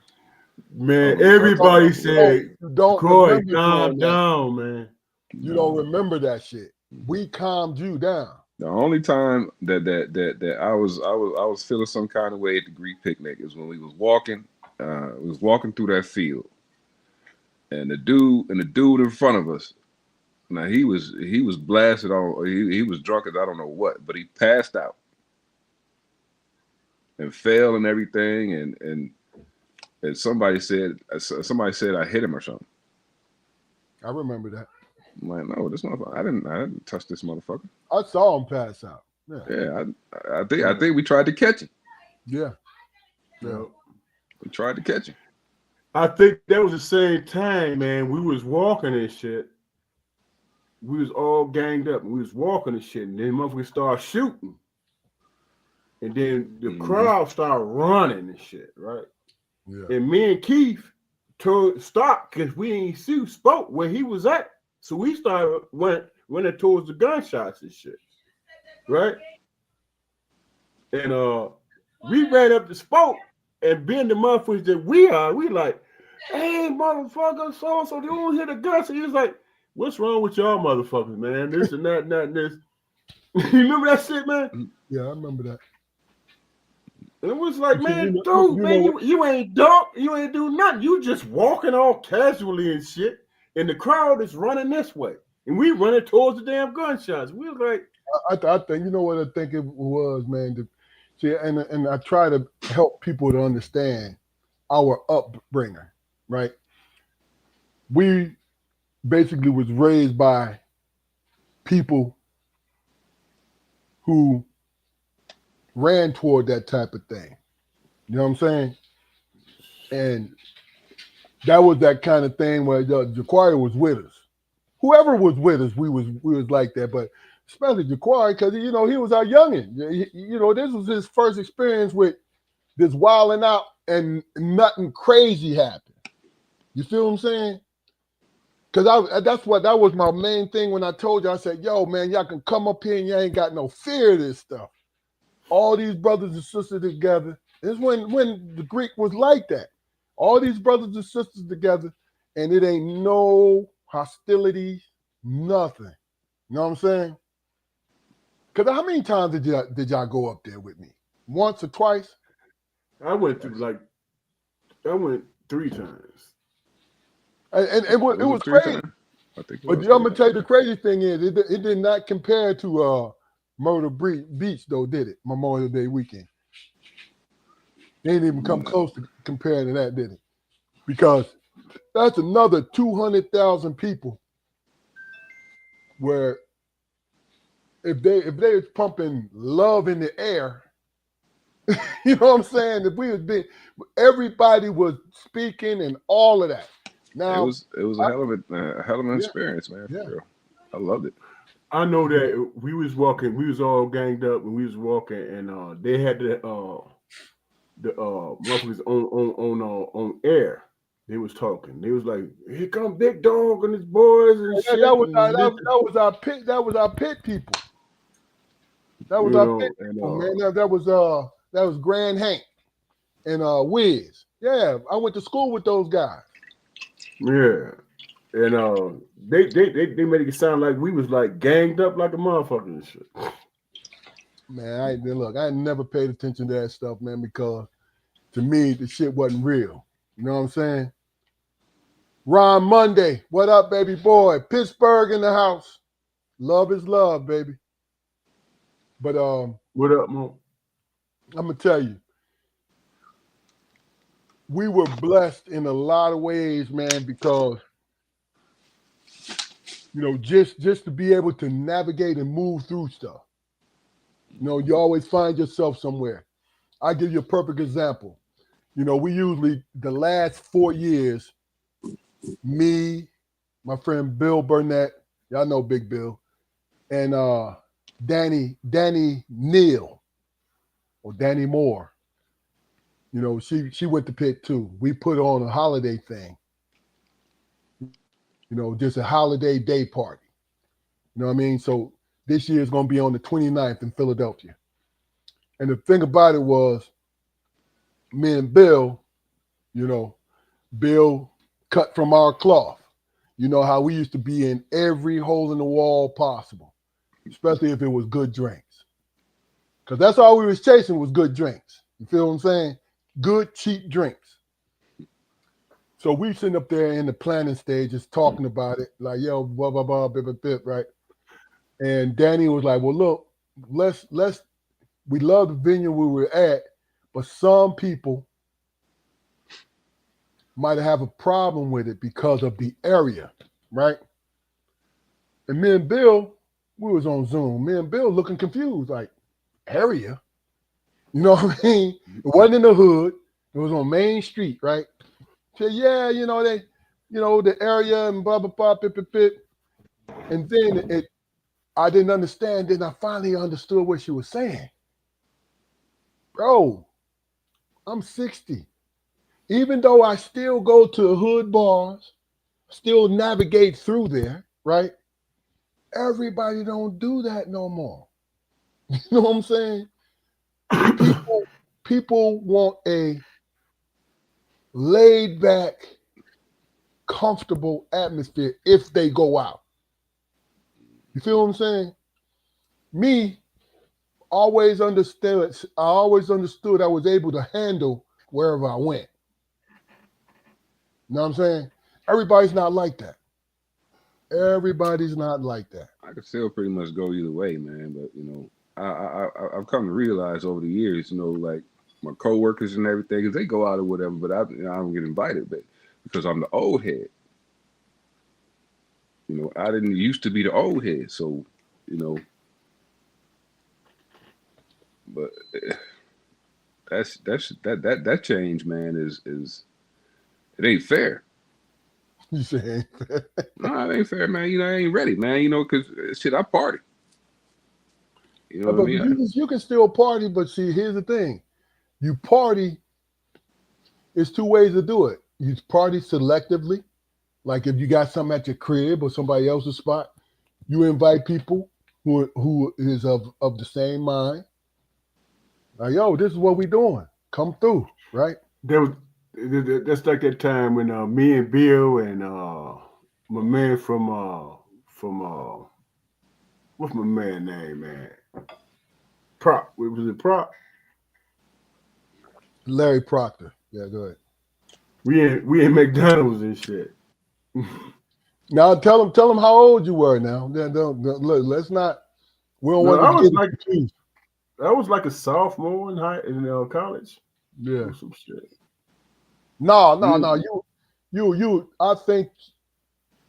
Man, everybody said, Corey, calm down, man. You don't remember that shit. We calmed you down. The only time that I was feeling some kind of way at the Greek picnic is when we was walking through that field. And the dude in front of us, now he was blasted on, he was drunk as I don't know what, but he passed out and fell and everything, and somebody said I hit him or something. I remember that. I'm like, no, this motherfucker, I didn't touch this motherfucker. I saw him pass out. Yeah, I think we tried to catch him. Yeah. We tried to catch him. I think that was the same time, man. We was walking and shit. We was all ganged up. And we was walking and shit. And then motherfuckers started shooting. And then the crowd started running and shit, right? Yeah. And me and Keith told stop because we ain't spoke where he was at. So we started went towards the gunshots and shit. Right? And we ran up the spoke, and being the motherfuckers that we like, hey, motherfucker, so they don't hear the guns. And he was like, what's wrong with y'all motherfuckers, man? This and that and this. You remember that shit, man? Yeah, I remember that. And it was like, man, you ain't dark. You ain't do nothing. You just walking all casually and shit. And the crowd is running this way. And we running towards the damn gunshots. We was like, I think, you know what I think it was, man? And I try to help people to understand our upbringing, right? We basically was raised by people who ran toward that type of thing. You know what I'm saying? And that was that kind of thing where Jaquari was with us. Whoever was with us, we was like that, but especially Jaquari, because he was our youngin'. This was his first experience with this wilding out, and nothing crazy happened. You feel what I'm saying? Because that was my main thing when I told you. I said, "Yo, man, y'all can come up here and you ain't got no fear of this stuff. All these brothers and sisters together." This is when the Greek was like that. All these brothers and sisters together, and it ain't no hostility, nothing. You know what I'm saying? Because how many times did y'all go up there with me? Once or twice? I went 3 times. And it Was was it three crazy. times? I think it But was I'm three gonna tell you times. the crazy thing is it did not compare to Murder Beach though, did it? Memorial Day weekend. They didn't even come No. close to comparing to that, did it? Because that's another 200,000 people where if they was pumping love in the air, you know what I'm saying? If we was being, everybody was speaking and all of that. Now, It was a hell of an yeah, experience, man. For yeah. real, I loved it. I know that we was walking, we was all ganged up, and we was walking, and they had the motherfuckers on air. They was talking. They was like, "Here come Big Dog and his boys and That shit," was our, and that was our pit people. That was you our pit know, and people, man. That was Grand Hank and Wiz. Yeah, I went to school with those guys. yeah, and they made it sound like we was like ganged up like a motherfucker and shit. Man, I never paid attention to that stuff, man, because to me the shit wasn't real. You know what I'm saying? Ron Monday, what up, baby boy? Pittsburgh in the house. Love is love, baby. But What up, Mo? I'm gonna tell you, we were blessed in a lot of ways, man, because just to be able to navigate and move through stuff. You always find yourself somewhere. I'll give you a perfect example. We usually the last 4 years, me, my friend Bill Burnett, y'all know Big Bill, and Danny Neal or Danny Moore. She went to Pitt too. We put on a holiday thing. Just a holiday day party. You know what I mean? So this year is going to be on the 29th in Philadelphia. And the thing about it was, me and Bill, Bill cut from our cloth. You know how we used to be in every hole in the wall possible, especially if it was good drinks. Because that's all we was chasing was good drinks. You feel what I'm saying? Good, cheap drinks. So we sitting up there in the planning stages talking about it, like, yo, blah, blah, blah, blah, blah, blah, right? And Danny was like, well, look, we love the venue we were at, but some people might have a problem with it because of the area, right? And me and Bill, we was on Zoom. Me and Bill looking confused, like, area? You know what I mean? It wasn't in the hood. It was on Main Street, right? So yeah, the area and blah, blah, blah, blah, blah, blah. And then I didn't understand. Then I finally understood what she was saying. Bro, I'm 60. Even though I still go to hood bars, still navigate through there, right? Everybody don't do that no more. You know what I'm saying? People want a laid back, comfortable atmosphere if they go out. You feel what I'm saying? Me, I always understood I was able to handle wherever I went. You know what I'm saying? Everybody's not like that. Everybody's not like that. I could still pretty much go either way, man. But I've come to realize over the years, like my coworkers and everything, 'cause they go out or whatever, but I don't get invited, but because I'm the old head. I didn't used to be the old head, so you know, but that change, man, is it ain't fair. You saying? No, it ain't fair, man. I ain't ready, man. Because shit, I party. You know what I But mean? you can still party, but see, here's the thing. You party, it's two ways to do it. You party selectively, like if you got something at your crib or somebody else's spot, you invite people who is of the same mind. Like, yo, this is what we doing. Come through, right? There was that's like that time when me and Bill and my man from what's my man name, man? Prop. Was it Prop? Larry Proctor. Yeah, go ahead. We in McDonald's and shit. Now tell them how old you were. Now, look, let's not. We don't No, want to get confused. I was like a sophomore in college. Yeah. Or some shit. No. You. I think.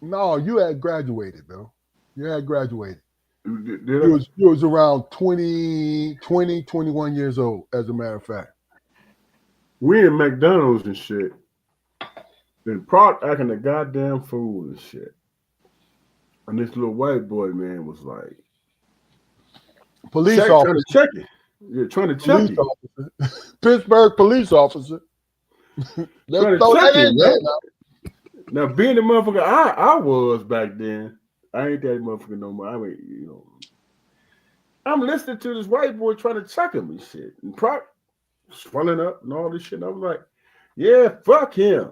No, you had graduated, though. You had graduated. You was around 20, 21 years old, as a matter of fact. We in McDonald's and shit. And Proc acting a goddamn fool and shit. And this little white boy, man, was like, police officer. Trying to check it. Yeah, trying to check it. Officer. Pittsburgh police officer. Let's throw that in there. Now, being the motherfucker I was back then, I ain't that motherfucker no more. I mean, I'm listening to this white boy trying to check him and shit. And Proc swelling up and all this shit. And I was like, yeah, fuck him.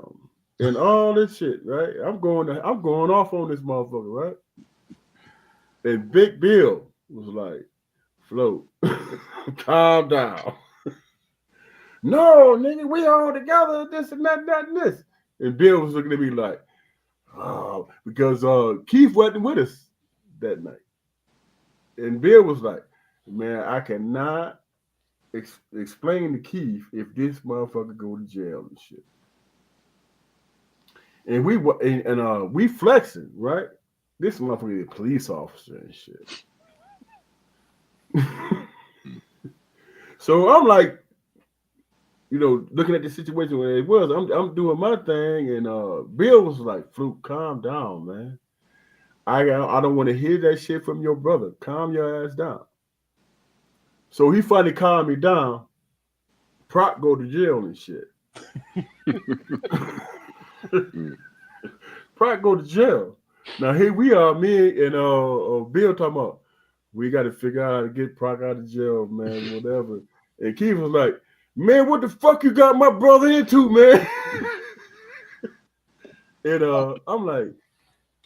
And all this shit, right? I'm going off on this motherfucker, right? And Big Bill was like, Float, calm down. No, nigga, we all together, this and that, and this. And Bill was looking at me like, oh, because Keith wasn't with us that night. And Bill was like, man, I cannot explain to Keith if this motherfucker go to jail and shit. And we flexing, right? This motherfucker is a police officer and shit. So I'm like, looking at the situation where it was, I'm doing my thing, and Bill was like, Fluke, calm down, man. I don't want to hear that shit from your brother. Calm your ass down. So he finally calmed me down. Proc go to jail and shit. Proc go to jail. Now here we are, me and Bill talking about, we got to figure out how to get Proc out of jail, man, whatever. And Keith was like, man, what the fuck you got my brother into, man? And I'm like,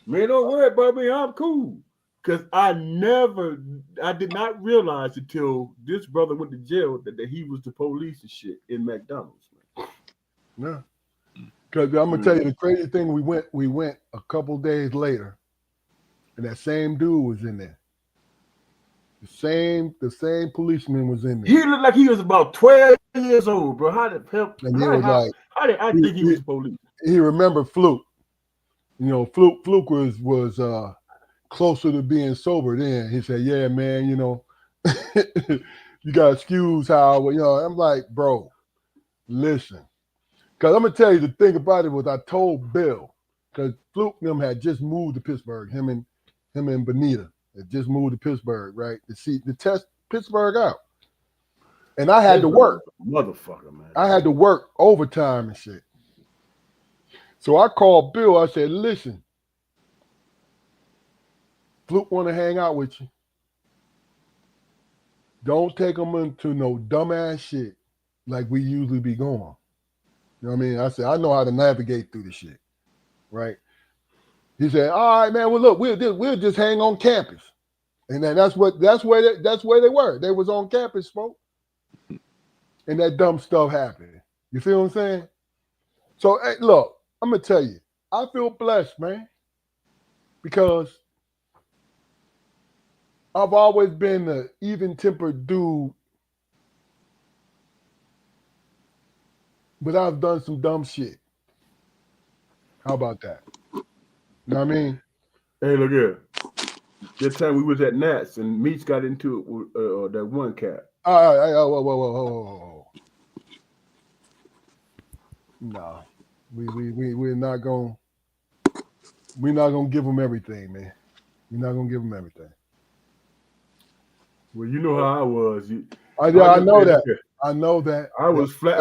man, don't worry about me, I'm cool. Because I did not realize until this brother went to jail that he was the police and shit in McDonald's. Yeah. Because I'm gonna tell you the crazy thing, we went a couple days later, and that same dude was in there. The same policeman was in there. He looked like he was about 12 years old, bro. How did I think he was police? He remembered Fluke. Fluke was closer to being sober then. He said, yeah, man, you gotta excuse how, I'm like, bro, listen. Because I'm going to tell you the thing about it was I told Bill, because Fluke and them had just moved to Pittsburgh, him and Bonita had just moved to Pittsburgh, right? To test Pittsburgh out. And I had to work. Motherfucker, man. I had to work overtime and shit. So I called Bill. I said, listen, Fluke want to hang out with you. Don't take him into no dumbass shit like we usually be going. You know what I mean? I said, I know how to navigate through the shit, right? He said, all right, man, well, look, we'll just hang on campus. And then that's where they were. They was on campus, folks. And that dumb stuff happened. You feel what I'm saying? So, hey, look, I'm going to tell you, I feel blessed, man, because I've always been an even-tempered dude, but I've done some dumb shit. How about that? You know what I mean? Hey, look here. That time we was at Nats and Meach got into it with that one cat. All right, whoa. No, we're not gonna give them everything, man. We're not gonna give them everything. Well, you know how I was. I know that. I know that. I was flat.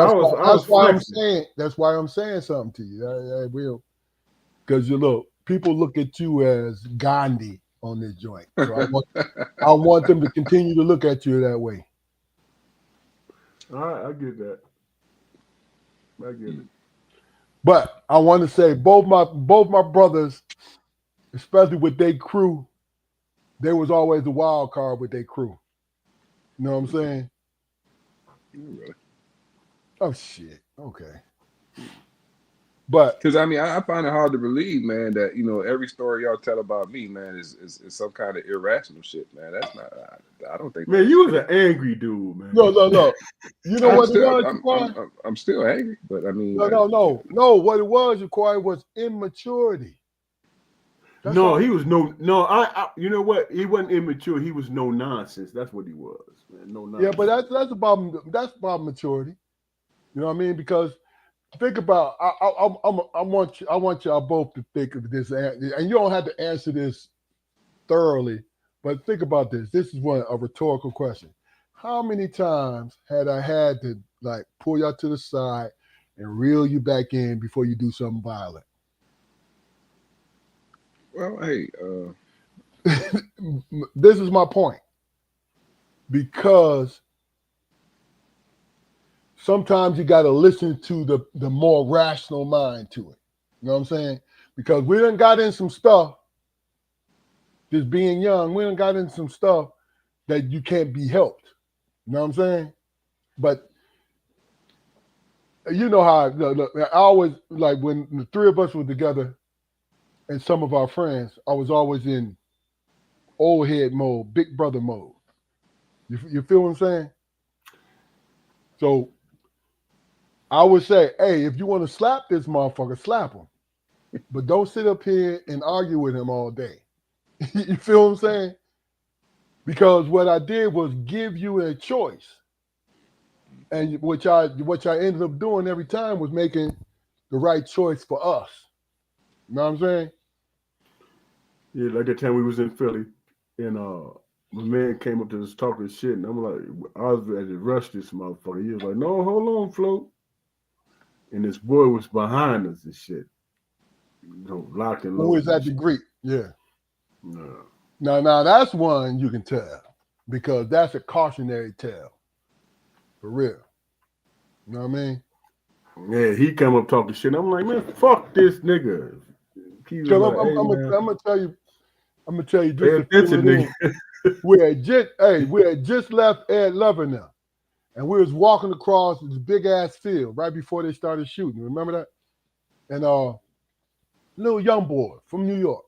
That's why I'm saying something to you. I will, because people look at you as Gandhi on this joint. So I want them to continue to look at you that way. All right, I get that. I get it. But I want to say both my brothers, especially with their crew, they was always the wild card with their crew. You know what I'm saying? Really? Oh shit. Okay. But Because I mean, I find it hard to believe, man, that every story y'all tell about me, man, is some kind of irrational shit, man. That's not. I don't think Man, that's you was true. an angry dude, man. no. You know I'm what it still, was, Jaquan? I'm still angry, but I mean, No. What it was, Jaquan, was immaturity. That's No, all. he was no. I you know what? He wasn't immature. He was no nonsense. That's what he was, man. No Yeah, nonsense. but that's about maturity. You know what I mean? Because think about I want y'all both to think of this, and you don't have to answer this thoroughly, but think about this. This is a rhetorical question. How many times had I had to like pull y'all to the side and reel you back in before you do something violent? well, hey, This is my point. Because sometimes you got to listen to the more rational mind to it. You know what I'm saying? Because we done got in some stuff, just being young, we done got in some stuff that you can't be helped. You know what I'm saying? But you know how I always, like when the three of us were together and some of our friends, I was always in old head mode, big brother mode. You feel what I'm saying? So I would say, hey, if you want to slap this motherfucker, slap him. But don't sit up here and argue with him all day. You feel what I'm saying? Because what I did was give you a choice. And what I ended up doing every time was making the right choice for us. You know what I'm saying? Yeah, like that time we was in Philly, and my man came up to us talking shit, and I'm like, I was ready to rush this motherfucker. He was like, "No, hold on, Float." And this boy was behind us and shit, locked and Who is loaded. that the Greek? Yeah. No. Now that's one you can tell because that's a cautionary tale. For real. You know what I mean? Yeah, he come up talking shit. I'm like, man, fuck this nigga. He was Because like, hey man, I'm gonna tell you pay just to fill attention, it in. nigga. We had just left Ed Lover now. And we was walking across this big ass field right before they started shooting. Remember that? And little young boy from New York,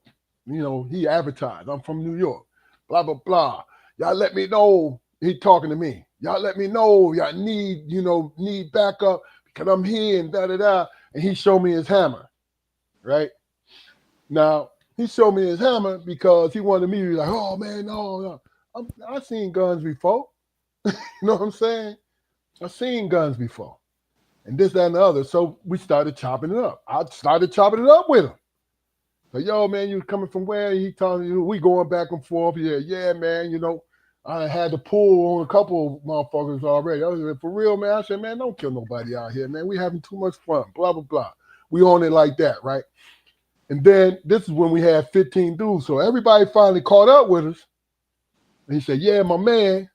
he advertised, I'm from New York, blah, blah, blah. Y'all let me know, he talking to me. Y'all let me know y'all need backup because I'm here and da da da. And he showed me his hammer, right? Now, he showed me his hammer because he wanted me to be like, oh man, no. I've seen guns before. You know what I'm saying? I've seen guns before. And this, that, and the other. So we started chopping it up. I started chopping it up with him. Like, yo, man, you coming from where? He telling you, we going back and forth. Yeah, man, I had to pull on a couple of motherfuckers already. I was like, for real, man. I said, man, don't kill nobody out here, man. We having too much fun, blah, blah, blah. We on it like that, right? And then this is when we had 15 dudes. So everybody finally caught up with us. And he said, yeah, my man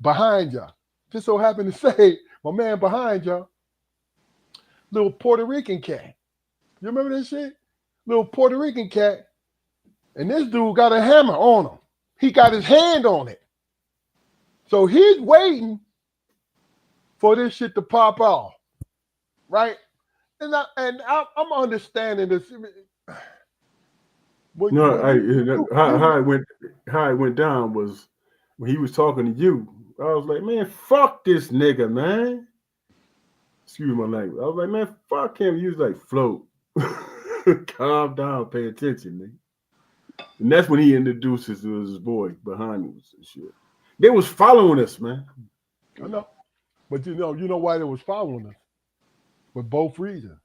behind y'all. Just so happened to say, my man behind y'all, little Puerto Rican cat. You remember that shit? Little Puerto Rican cat. And this dude got a hammer on him. He got his hand on it. So he's waiting for this shit to pop off. Right? And I'm understanding this. No, how it went down was when he was talking to you. I was like, man, fuck this nigga, man. Excuse my language. I was like, man, fuck him. He was like, Float. Calm down, pay attention, nigga. And that's when he introduced us to his boy behind us and shit. They was following us, man. I know. But you know why they was following us? For both reasons.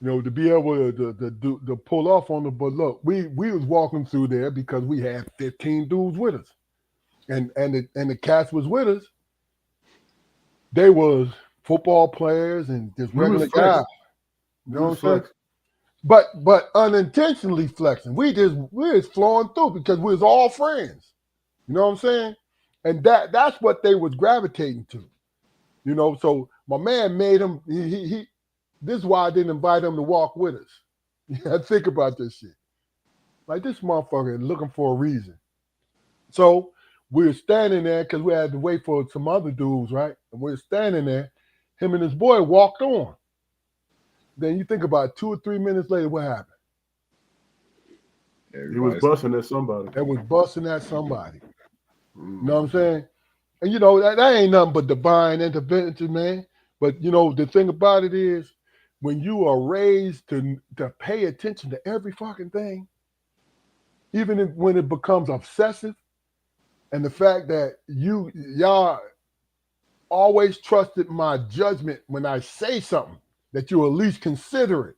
To be able to pull off on them. But look, we was walking through there because we had 15 dudes with us. And the cats was with us. They was football players and just regular guys. You know what I'm saying? But unintentionally flexing. We was flowing through because we was all friends. You know what I'm saying? And that's what they was gravitating to. So my man made him he this is why I didn't invite him to walk with us. Yeah, think about this shit. Like this motherfucker looking for a reason. So we were standing there because we had to wait for some other dudes, right? And we were standing there. Him and his boy walked on. Then you think about it, 2 or 3 minutes later, what happened? He was Everybody's busting at somebody. That was busting at somebody. Mm. You know what I'm saying? And you know, that ain't nothing but divine intervention, man. But you know, the thing about it is when you are raised to pay attention to every fucking thing, even when it becomes obsessive, and the fact that y'all always trusted my judgment when I say something, that you at least consider it.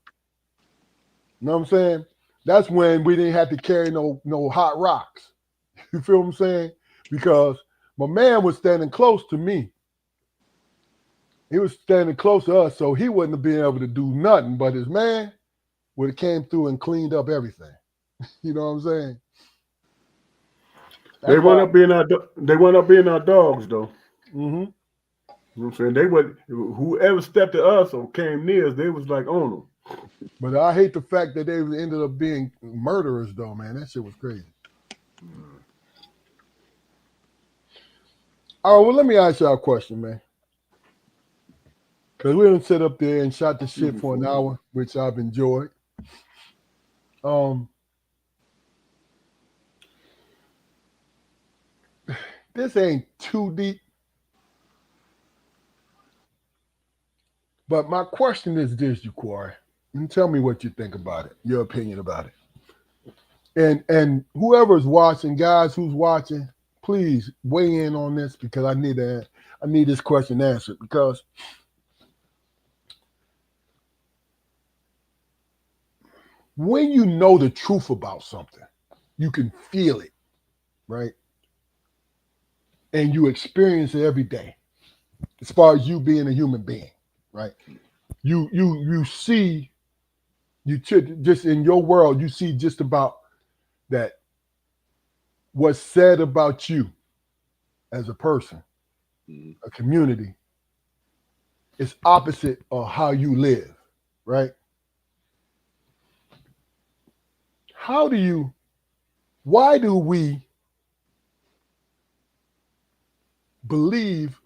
You know what I'm saying? That's when we didn't have to carry no hot rocks. You feel what I'm saying? Because my man was standing close to me. He was standing close to us, so he wouldn't have been able to do nothing. But his man would have came through and cleaned up everything. You know what I'm saying? They went up being our dogs though. Mm-hmm. You know what I'm saying? They would whoever stepped to us or came near us, they was like on them. But I hate the fact that they ended up being murderers, though, man. That shit was crazy. All right, well, let me ask y'all a question, man. Because we done sit up there and shot the shit for an hour, which I've enjoyed. This ain't too deep. But my question is this, Jaquari. And tell me what you think about it, your opinion about it. And whoever's watching, guys who's watching, please weigh in on this because I need this question answered. Because when you know the truth about something, you can feel it, right? And you experience it every day. As far as you being a human being, right? You see, just in your world, you see just about that what's said about you as a person, a community, is opposite of how you live, right? Why do we believe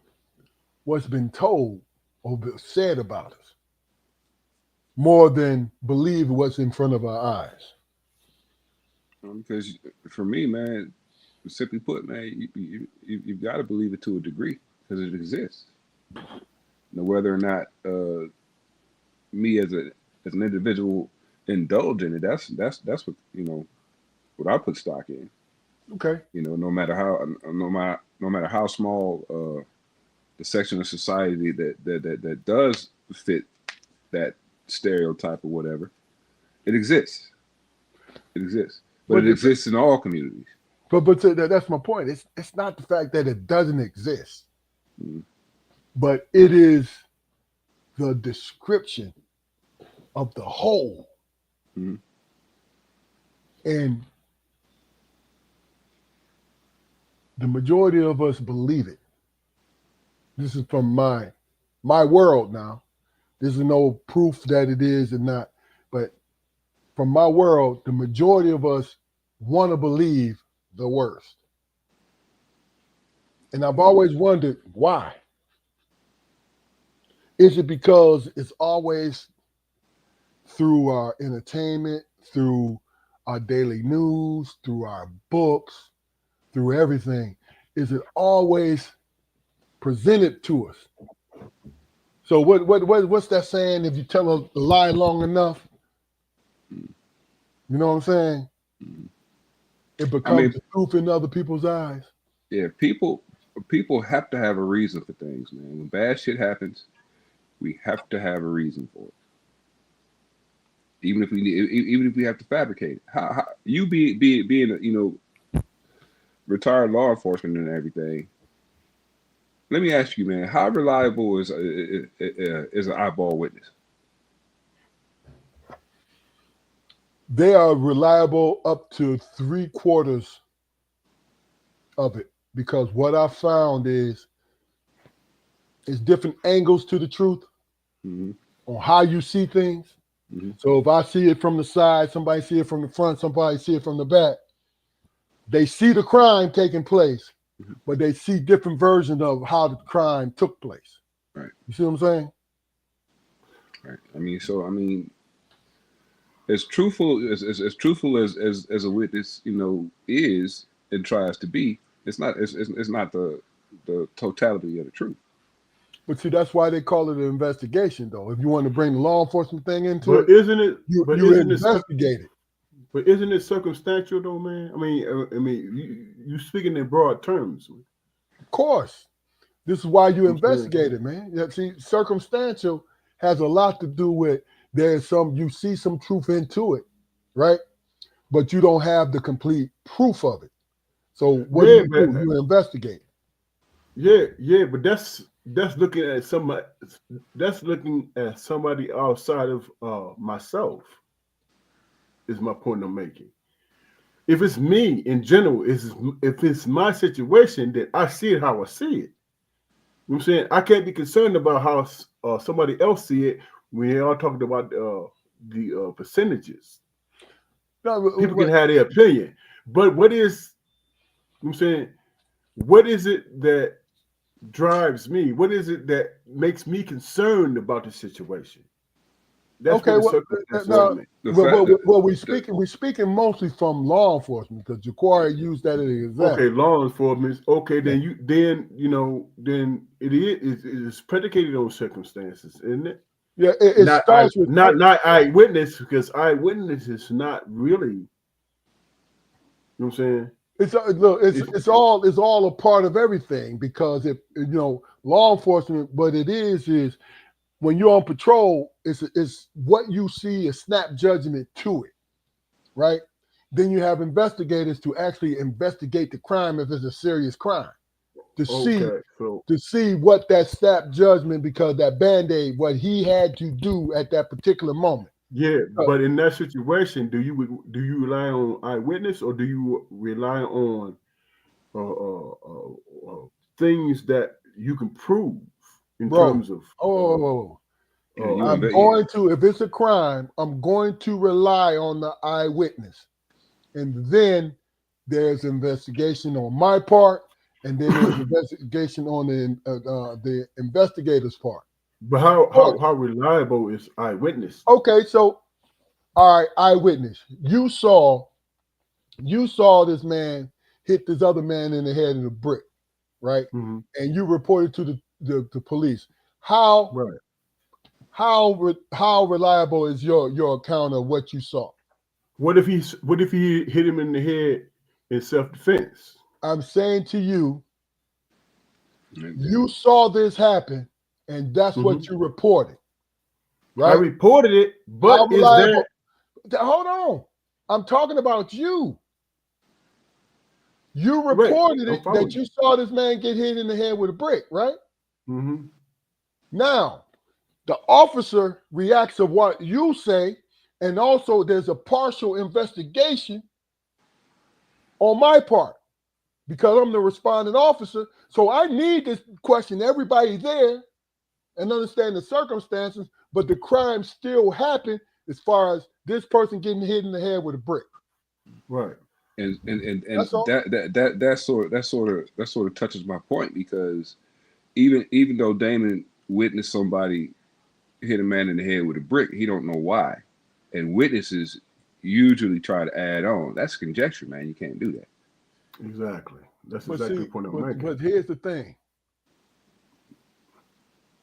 what's been told or said about us more than believe what's in front of our eyes? Because for me, man, simply put, man, you've got to believe it to a degree because it exists. Now, whether or not me as an individual indulge in it, that's what what I put stock in. Okay. No matter how small the section of society that does fit that stereotype or whatever, it exists. It exists, but it exists in all communities. But that's my point. It's not the fact that it doesn't exist, but it is the description of the whole. And the majority of us believe it. This is from my world now. There's no proof that it is or not. But from my world, the majority of us want to believe the worst. And I've always wondered why. Is it because it's always through our entertainment, through our daily news, through our books, through everything? Is it always presented to us? So what's that saying? If you tell a lie long enough, you know what I'm saying? It becomes the truth in other people's eyes. Yeah, people have to have a reason for things, man. When bad shit happens, we have to have a reason for it. Even if we have to fabricate it. How you being retired law enforcement and everything. Let me ask you, man, how reliable is an eyeball witness? They are reliable up to 3/4 of it, because what I found is different angles to the truth on how you see things. So if I see it from the side, somebody see it from the front, somebody see it from the back, they see the crime taking place, but they see different versions of how the crime took place. Right. You see what I'm saying? Right. I mean, so I mean, as truthful as truthful as a witness, is and tries to be, it's not the totality of the truth. But see, that's why they call it an investigation, though. If you want to bring the law enforcement thing into But it, isn't it? But you isn't it? investigate it. But isn't it circumstantial though, man? You speaking in broad terms. Of course. This is why you I'm saying. investigate it, man. Yeah, see, circumstantial has a lot to do with you see some truth into it, right? But you don't have the complete proof of it. So what do? You investigate. Yeah, but that's looking at somebody. That's looking at somebody outside of myself. Is my point I'm making. If it's me in general, if it's my situation, then I see it how I see it. You know what I'm saying? I can't be concerned about how somebody else see it when you're all talking about the percentages. No, People can have their opinion, but what is, you know what I'm saying, what is it that drives me? What is it that makes me concerned about the situation? That's okay. We're speaking mostly from law enforcement because Jaquari used that as an example. Okay, law enforcement. Okay, then then it is predicated on circumstances, isn't it? Yeah, it starts with not eyewitness, because eyewitness is not really. You know what I'm saying? It's all a part of everything, because if law enforcement, what it is when you're on patrol, it's what you see is snap judgment to it, right? Then you have investigators to actually investigate the crime if it's a serious crime, to see what that snap judgment, because that Band-Aid, what he had to do at that particular moment. Yeah, but in that situation, do you rely on eyewitness, or do you rely on things that you can prove in terms of? I'm going to, if it's a crime, I'm going to rely on the eyewitness, and then there's investigation on my part, and then there's investigation on the investigator's part. But how reliable is eyewitness? Okay, so all right, eyewitness. You saw this man hit this other man in the head with a brick, right? Mm-hmm. And you reported to the police. How reliable is your account of what you saw? What if he hit him in the head in self-defense? I'm saying to you, you saw this happen, and that's what you reported, right? I reported it, but is that? Hold on, I'm talking about you. You reported it that you saw this man get hit in the head with a brick, right? Mm-hmm. Now, the officer reacts of what you say, and also there's a partial investigation on my part, because I'm the responding officer. So I need to question everybody there and understand the circumstances, but the crime still happened as far as this person getting hit in the head with a brick. Right. And that sort of touches my point, because even though Damon witnessed somebody hit a man in the head with a brick, he don't know why, and witnesses usually try to add on. That's conjecture, man. You can't do that. Exactly. That's exactly the point I'm making. But here's the thing: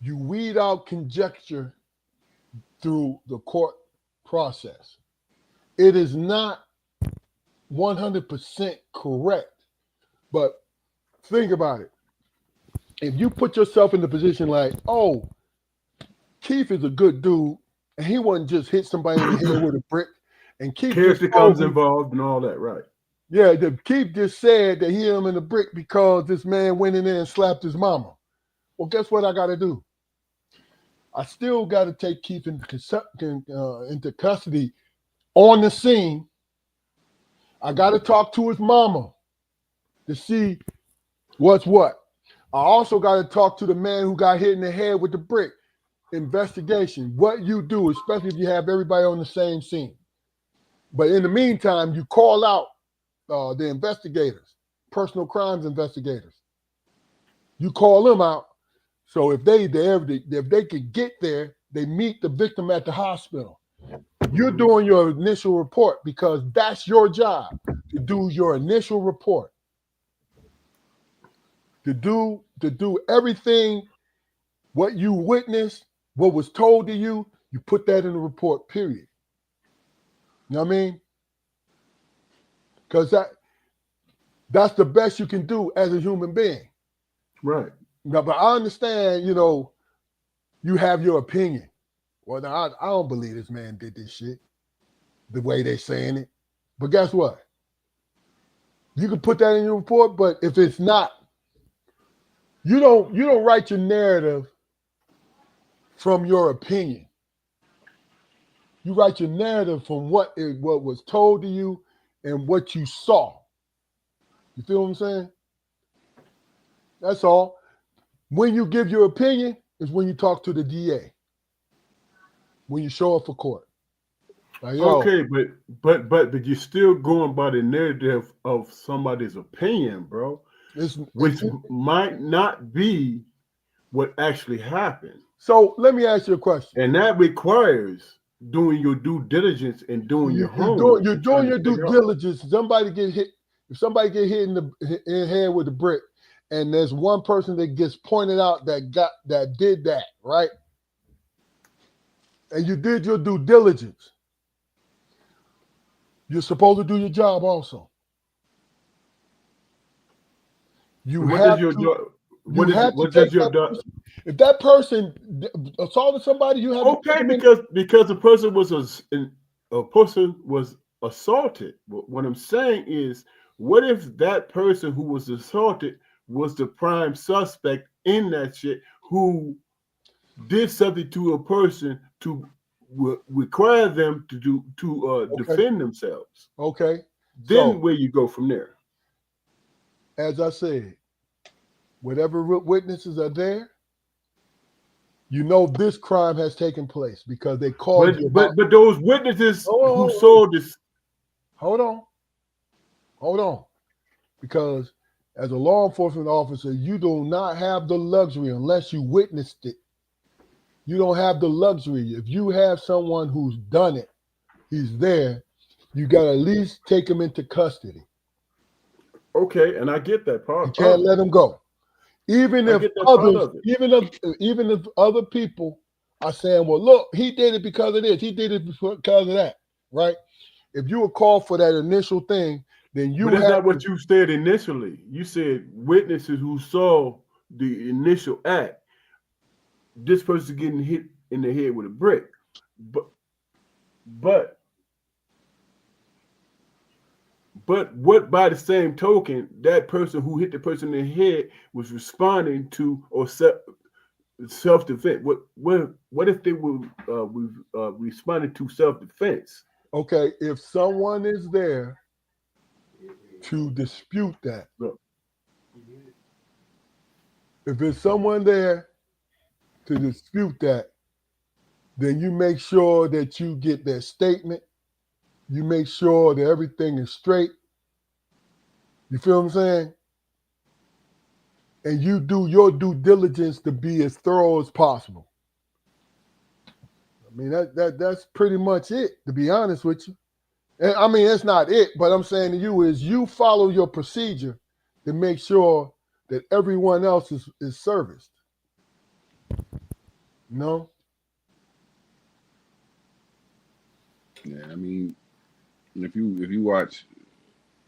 you weed out conjecture through the court process. It is not 100% correct, but think about it. If you put yourself in the position like, oh, Keith is a good dude, and he wouldn't just hit somebody in the head with a brick, and Keith character comes involved and all that, right? Yeah, Keith just said that he hit him in the brick because this man went in there and slapped his mama. Well, guess what I got to do? I still got to take Keith into custody on the scene. I got to talk to his mama to see what's what. I also got to talk to the man who got hit in the head with the brick. Investigation, what you do, especially if you have everybody on the same scene. But in the meantime, you call out the investigators, personal crimes investigators. You call them out. So if they could get there, They meet the victim at the hospital. You're doing your initial report because that's your job, to do your initial report. To do everything, what you witnessed, what was told to you, you put that in the report, period. You know what I mean? Because that's the best you can do as a human being. Right. Now, but I understand, you have your opinion. Well, now, I don't believe this man did this shit the way they're saying it. But guess what? You can put that in your report, but if it's not, you don't write your narrative from your opinion. You write your narrative from what was told to you and what you saw. You feel what I'm saying? That's all. When you give your opinion is when you talk to the DA. When you show up for court. Like, okay, but you're still going by the narrative of somebody's opinion, bro. Which might not be what actually happened. So let me ask you a question. And that requires doing your due diligence and doing your homework. You're doing your due diligence. Somebody get hit. If somebody get hit in the head with a brick, and there's one person that gets pointed out that did that, right? And you did your due diligence. You're supposed to do your job also. If that person assaulted somebody, you have because the person was assaulted. But what I'm saying is, what if that person who was assaulted was the prime suspect in that shit, who did something to a person to require them to defend themselves? Okay. Then where you go from there? As I said, whatever witnesses are there, this crime has taken place because they called you. But those witnesses who saw this. Hold on. Because as a law enforcement officer, you do not have the luxury unless you witnessed it. You don't have the luxury. If you have someone who's done it, he's there, you got to at least take him into custody. Okay, and I get that part. You can't let him go. Even if other people are saying, well, look, he did it because of this, he did it because of that, right? If you were called for that initial thing, then you that's not what you said initially. You said witnesses who saw the initial act. This person getting hit in the head with a brick. But what, by the same token, that person who hit the person in the head was responding to or self-defense? What if they were responding to self-defense? Okay, if someone is there to dispute that, if there's someone there to dispute that, then you make sure that you get their statement. You make sure that everything is straight. You feel what I'm saying? And you do your due diligence to be as thorough as possible. I mean, that's pretty much it, to be honest with you. And I mean, it's not it, but I'm saying to you is you follow your procedure to make sure that everyone else is serviced. No? Yeah, I mean, if you watch,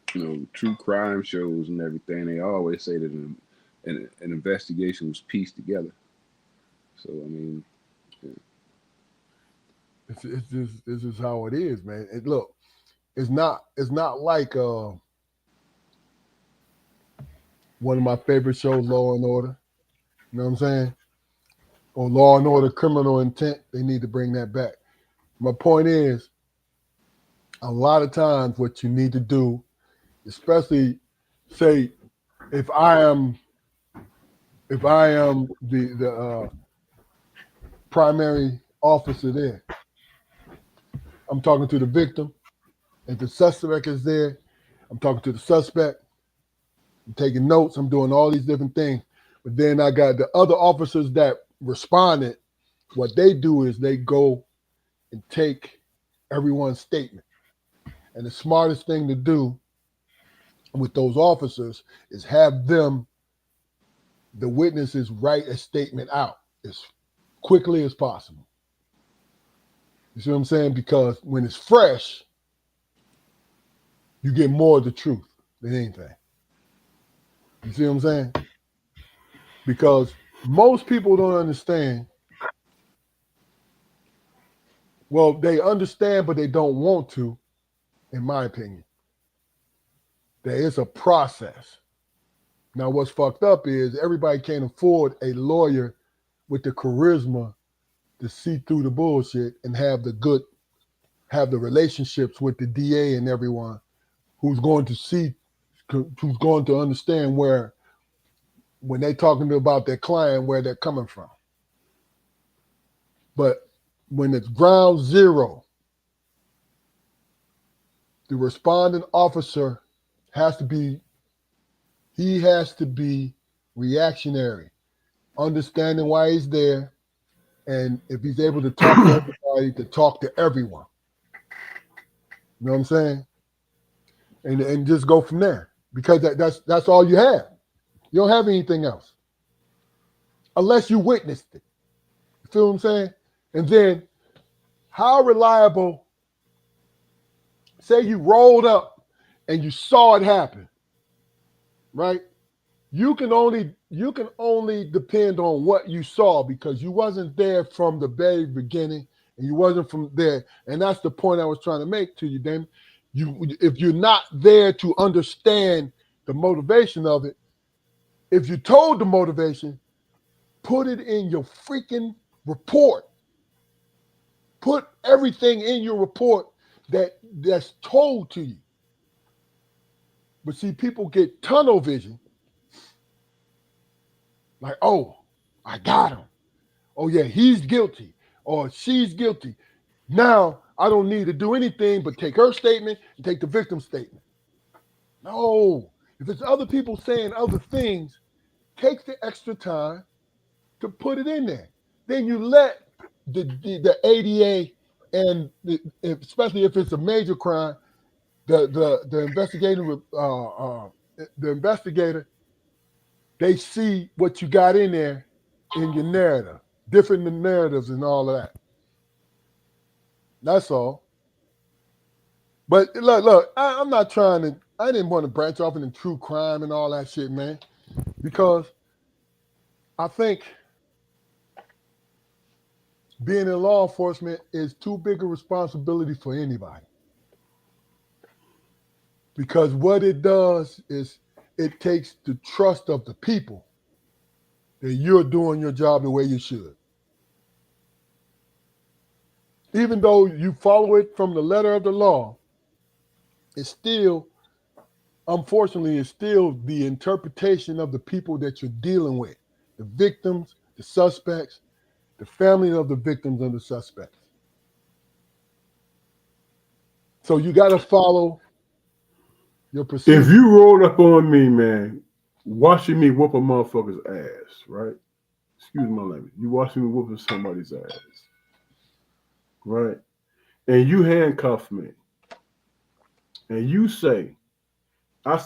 true crime shows and everything, they always say that an investigation was pieced together. So I mean, yeah. This is how it is, man. Look, it's not like one of my favorite shows, Law and Order. You know what I'm saying? Or Law and Order Criminal Intent. They need to bring that back. My point is, a lot of times what you need to do, especially say if I am the primary officer there, I'm talking to the victim. If the suspect is there, I'm talking to the suspect. I'm taking notes. I'm doing all these different things. But then I got the other officers that responded What they do is they go and take everyone's statement. And the smartest thing to do with those officers is have them, the witnesses, write a statement out as quickly as possible. You see what I'm saying? Because when it's fresh, you get more of the truth than anything. You see what I'm saying? Because most people don't understand. Well, they understand, but they don't want to, in my opinion. There is a process. Now, what's fucked up is everybody can't afford a lawyer with the charisma to see through the bullshit and have the relationships with the DA and everyone who's going to understand where, when they're talking about their client, where they're coming from. But when it's ground zero, the responding officer has to be reactionary, understanding why he's there, and if he's able to talk to everybody, to talk to everyone. You know what I'm saying? And just go from there, because that's all you have. You don't have anything else, unless you witnessed it. You feel what I'm saying? And then, how reliable? Say you rolled up and you saw it happen, right? You can only depend on what you saw, because you wasn't there from the very beginning, and you wasn't from there. And that's the point I was trying to make to you, Damon. If you're not there to understand the motivation of it, if you told the motivation, put it in your freaking report. Put everything in your report that's told to you. But see, people get tunnel vision. Like, oh, I got him. Oh yeah, he's guilty or she's guilty. Now I don't need to do anything but take her statement and take the victim's statement. No, if it's other people saying other things, take the extra time to put it in there. Then you let the ADA and especially if it's a major crime, the investigator, they see what you got in there in your narrative, different narratives and all of that. That's all. But look, I'm not trying to. I didn't want to branch off into true crime and all that shit, man, because I think being in law enforcement is too big a responsibility for anybody. Because what it does is it takes the trust of the people that you're doing your job the way you should. Even though you follow it from the letter of the law, it's still, unfortunately, it's still the interpretation of the people that you're dealing with, the victims, the suspects, the family of the victims and the suspects. So you got to follow your procedure. If you rolled up on me, man, watching me whoop a motherfucker's ass, right? Excuse my language. You watching me whooping somebody's ass, right? And you handcuff me, and you say, I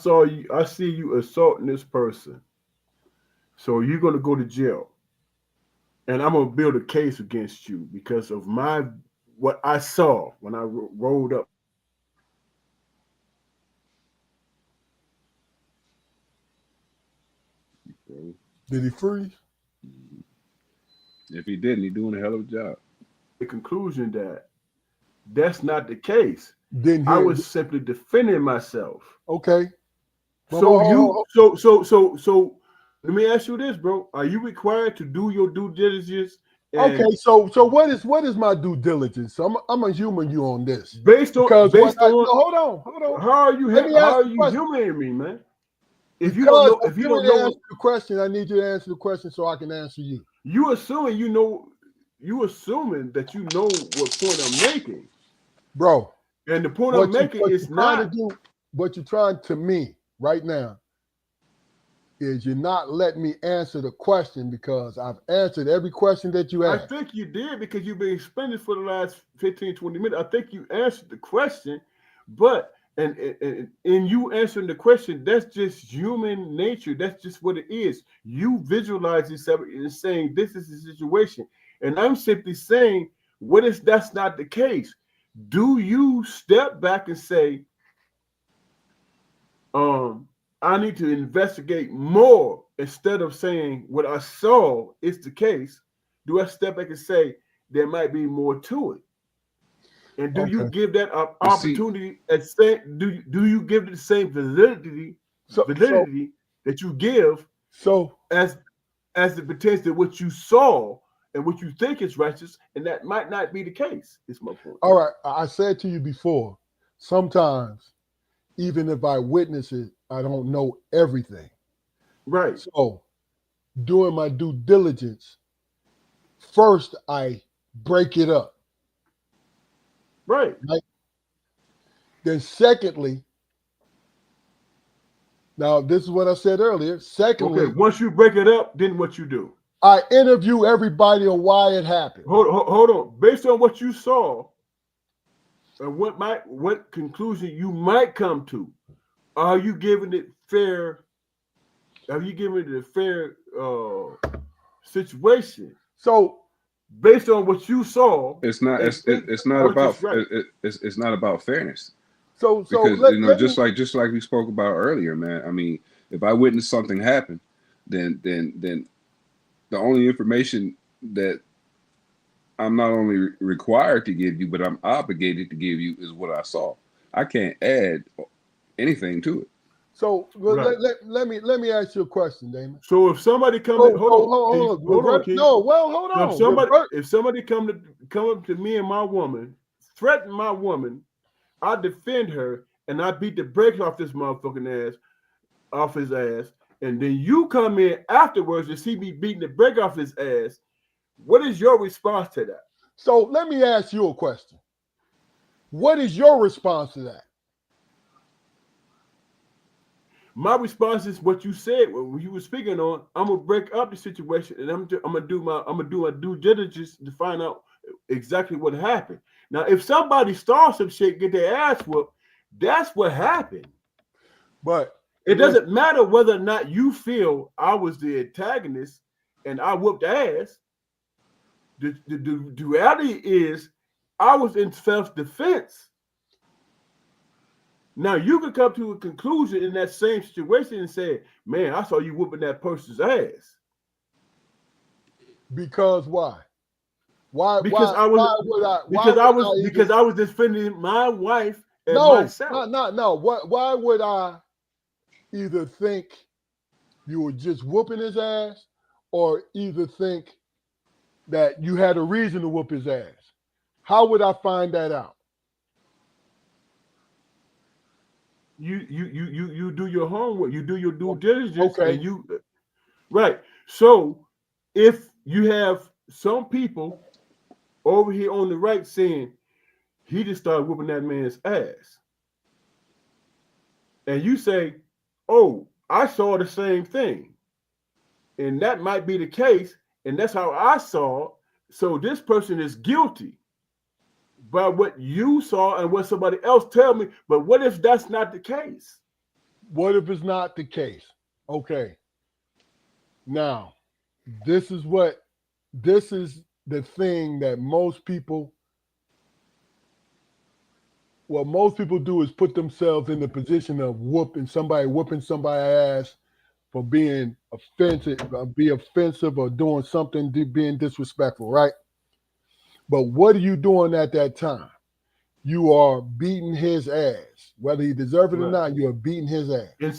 see you assaulting this person, so you're gonna go to jail, and I'm gonna build a case against you because of what I saw when I rolled up. Did he freeze? If he didn't, he's doing a hell of a job. The conclusion that that's not the case. Didn't I was simply defending myself. Okay. So let me ask you this, bro. Are you required to do your due diligence? Okay, so what is my due diligence? So I'm a human you on this. Hold on. How are you humoring me, man? If you don't know the question, I need you to answer the question so I can answer you. You assuming that you know what point I'm making, bro. And the point I'm making is not what you're trying to me right now is you're not letting me answer the question because I've answered every question that you I asked. think you did because you've been explaining for the last 15, 20 minutes. I think you answered the question, but and in you answering the question, that's just human nature. That's just what it is. You visualize yourself and saying this is the situation. And I'm simply saying, what if that's not the case? Do you step back and say, I need to investigate more instead of saying what I saw is the case? Do I step back and say there might be more to it? And do you Okay. give that But see, opportunity at same? Do you give it the same validity So that you give so as it pertains to what you saw and what you think is righteous, and that might not be the case? Is my point. all right. I said to you before, sometimes even if I witness it, I don't know everything. Right. So doing my due diligence, first I break it up. Right. Then secondly, now this is what I said earlier. Secondly, Okay. Once you break it up, then what you do? I interview everybody on why it happened. Hold on. Based on what you saw, and what conclusion you might come to, are you giving it fair? Are you giving it a fair situation So based on what you saw? it's not. and think It's not what about. is right? It's not about fairness. so Because let just me like we spoke about earlier, man. I mean, if I witness something happen, then the only information that I'm not only required to give you, but I'm obligated to give you is what I saw. I can't add anything to it. so Right. let me ask you a question, Damon. So if somebody come to Oh, hold on, King. no, well, hold So on. if somebody come up to me and my woman, threaten my woman, I defend her and I beat the brakes off this motherfucking ass, off his ass, and then you come in afterwards and see me beating the brake off his ass. What is your response to that? So let me ask you a question. What is your response to that? My response is what you said when you were speaking on. I'm gonna break up the situation and I'm gonna do my due diligence to find out exactly what happened. Now, if somebody starts some shit, get their ass whooped, that's what happened. But It doesn't matter whether or not you feel I was the antagonist and I whooped ass. The reality is I was in self-defense. Now you could come to a conclusion in that same situation and say, "Man, I saw you whooping that person's ass." because why? Because I Why was would I because I was because I was defending my wife and myself. no. Why would I either think you were just whooping his ass or either think that you had a reason to whoop his ass? How would I find that out? You do your homework, you do your due diligence, Okay. and you right. So if you have some people over here on the right saying he just started whooping that man's ass, and you say, "Oh, I saw the same thing," and that might be the case, and that's how I saw it. So this person is guilty by what you saw and what somebody else tell me. But what if that's not the case? What if it's not the case? Okay. Now, this is the thing that most people do is put themselves in the position of whooping somebody's ass for being offensive or doing something, being disrespectful, right? But what are you doing at that time? You are beating his ass. Whether he deserves it or Right. not, you are beating his ass. In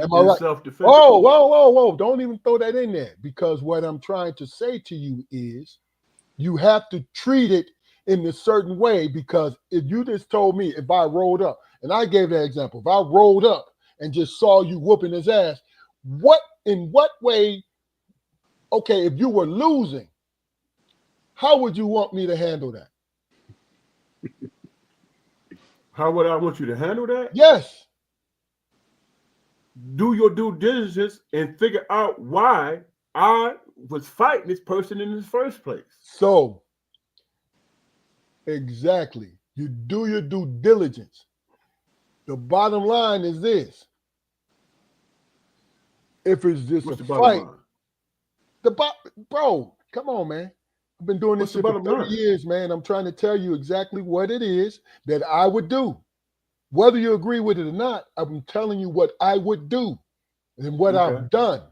Am I right? self-defense. Oh, whoa. Don't even throw that in there, because what I'm trying to say to you is you have to treat it in a certain way, because if you just told me, if I rolled up, and I gave that example, if I rolled up and just saw you whooping his ass, in what way, okay, if you were losing, how would you want me to handle that? How would I want you to handle that? Yes. do your due diligence and figure out why I was fighting this person in the first place. So, exactly. You do your due diligence. The bottom line is this. If it's just What's a the bottom fight, line? bro, come on, man. I've been doing this What's the shit for bottom 30 line? years, man. I'm trying to tell you exactly what it is that I would do. Whether you agree with it or not, I'm telling you what I would do and what Okay. I've done.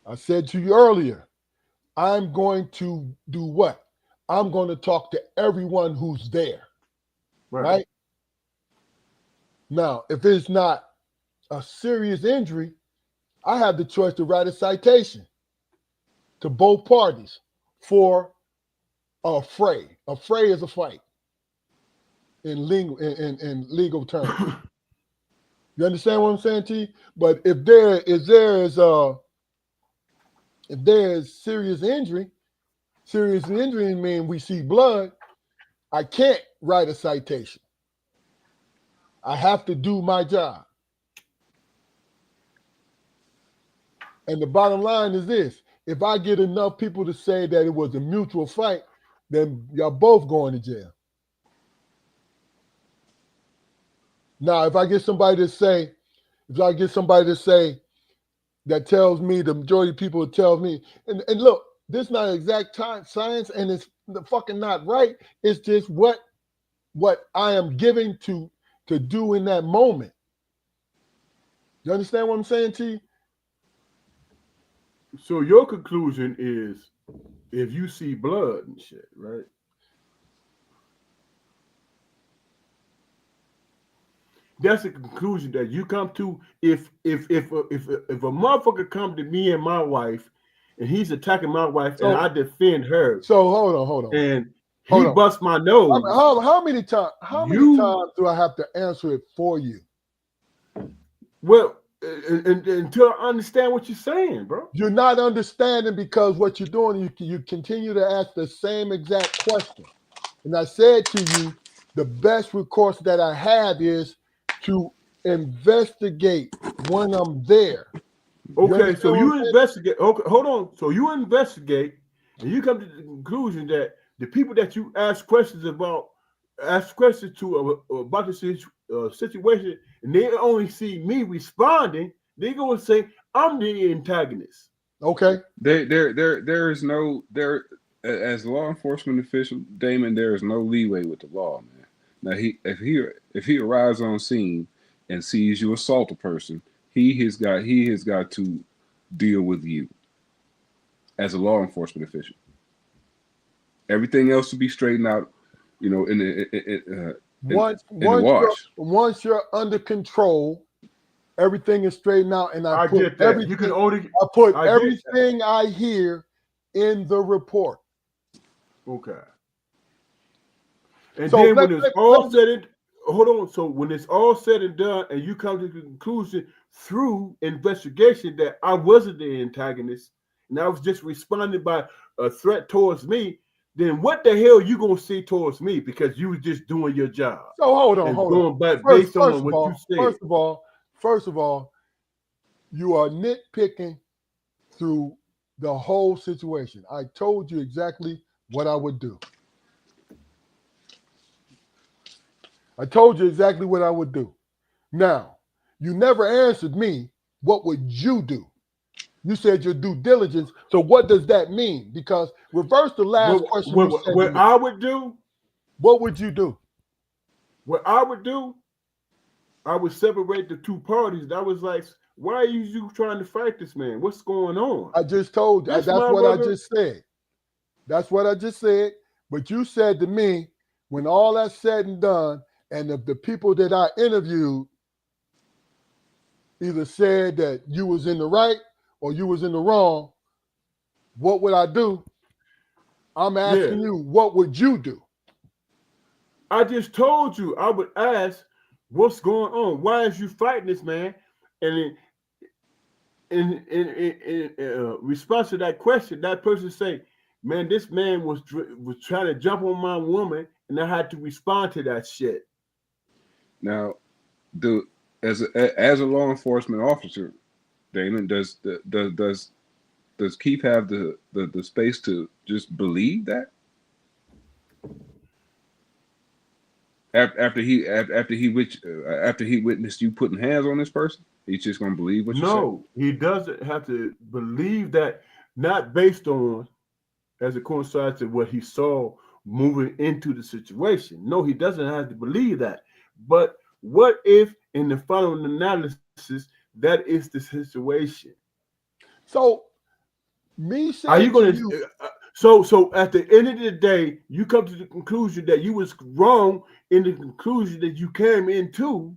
I said to you earlier, I'm going to do what? I'm going to talk to everyone who's there, right? Now, if it's not a serious injury, I have the choice to write a citation to both parties for a fray. A fray is a fight in legal terms. You understand what I'm saying to you? But if there is serious injury means we see blood, I can't write a citation. I have to do my job. And the bottom line is this. If I get enough people to say that it was a mutual fight, then y'all both going to jail. Now, if I get somebody to say that tells me, the majority of people tell me, and look, this is not exact science, and it's fucking not right. It's just what I am giving to do in that moment. You understand what I'm saying to you? So your conclusion is, if you see blood and shit, right? That's the conclusion that you come to. If a motherfucker come to me and my wife, and he's attacking my wife, and I defend her, so hold on, and he busts my nose. How many times do I have to answer it for you? Well, until I understand what you're saying, bro. You're not understanding, because what you're doing, you continue to ask the same exact question. And I said to you, the best recourse that I have is to investigate when I'm there. Okay, so you investigate. Okay, hold on. So you investigate, and you come to the conclusion that the people that you ask questions to about the situation, and they only see me responding, they gonna say I'm the antagonist. Okay. There is no there as law enforcement official, Damon. There is no leeway with the law, man. Now if he arrives on scene and sees you assault a person, he has got to deal with you as a law enforcement official. Everything else to be straightened out, you know, in the once you're under control, everything is straightened out, and I put get that. everything. You can only everything I hear in the report. Okay. And so then when it's all said and hold on. So when it's all said and done, and you come to the conclusion through investigation that I wasn't the antagonist, and I was just responding by a threat towards me, then what the hell you gonna say towards me, because you was just doing your job? So hold on. Based on what you said. First of all, you are nitpicking through the whole situation. I told you exactly what I would do. Now, you never answered me, what would you do? You said your due diligence. So what does that mean? Because reverse the last question. What I would do? What would you do? What I would do? I would separate the two parties. I was like, why are you trying to fight this man? What's going on? I just told you. That's what I just said. That's what I just said. But you said to me, when all that's said and done, and if the people that I interviewed either said that you was in the right or you was in the wrong, what would I do? I'm asking you, what would you do? I just told you I would ask, what's going on? Why is you fighting this man? And in response to that question, that person say, man, this man was trying to jump on my woman, and I had to respond to that shit. Now, as a law enforcement officer, Damon, does Keith have the space to just believe that? After he witnessed you putting hands on this person, he's just gonna believe what you say? No, he doesn't have to believe that, not based on as it coincides to what he saw moving into the situation. No, he doesn't have to believe that. But what if in the final analysis that is the situation? So me saying, Are you going to to? So at the end of the day, you come to the conclusion that you was wrong in the conclusion that you came into.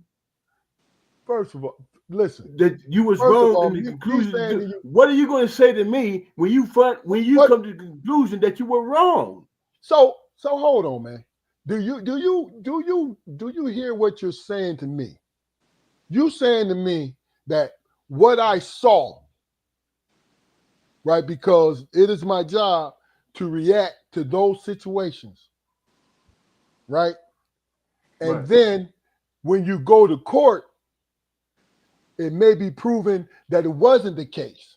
first of all, listen. That you was First of wrong all, in the me conclusion. saying to you- What are you going to say to me when you What- come to the conclusion that you were wrong? So hold on, man. Do you hear what you're saying to me? You saying to me that what I saw, right? Because it is my job to react to those situations, right? And Right. then when you go to court, it may be proven that it wasn't the case,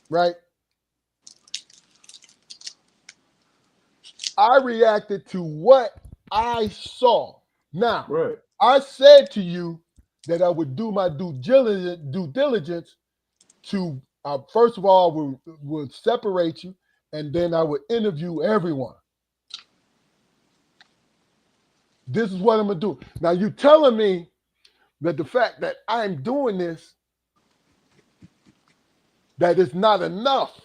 right? I reacted to what I saw. Now, Right. I said to you that I would do my due diligence to, first of all, would separate you, and then I would interview everyone. This is what I'm gonna do. Now, you telling me that the fact that I'm doing this, that it's not enough,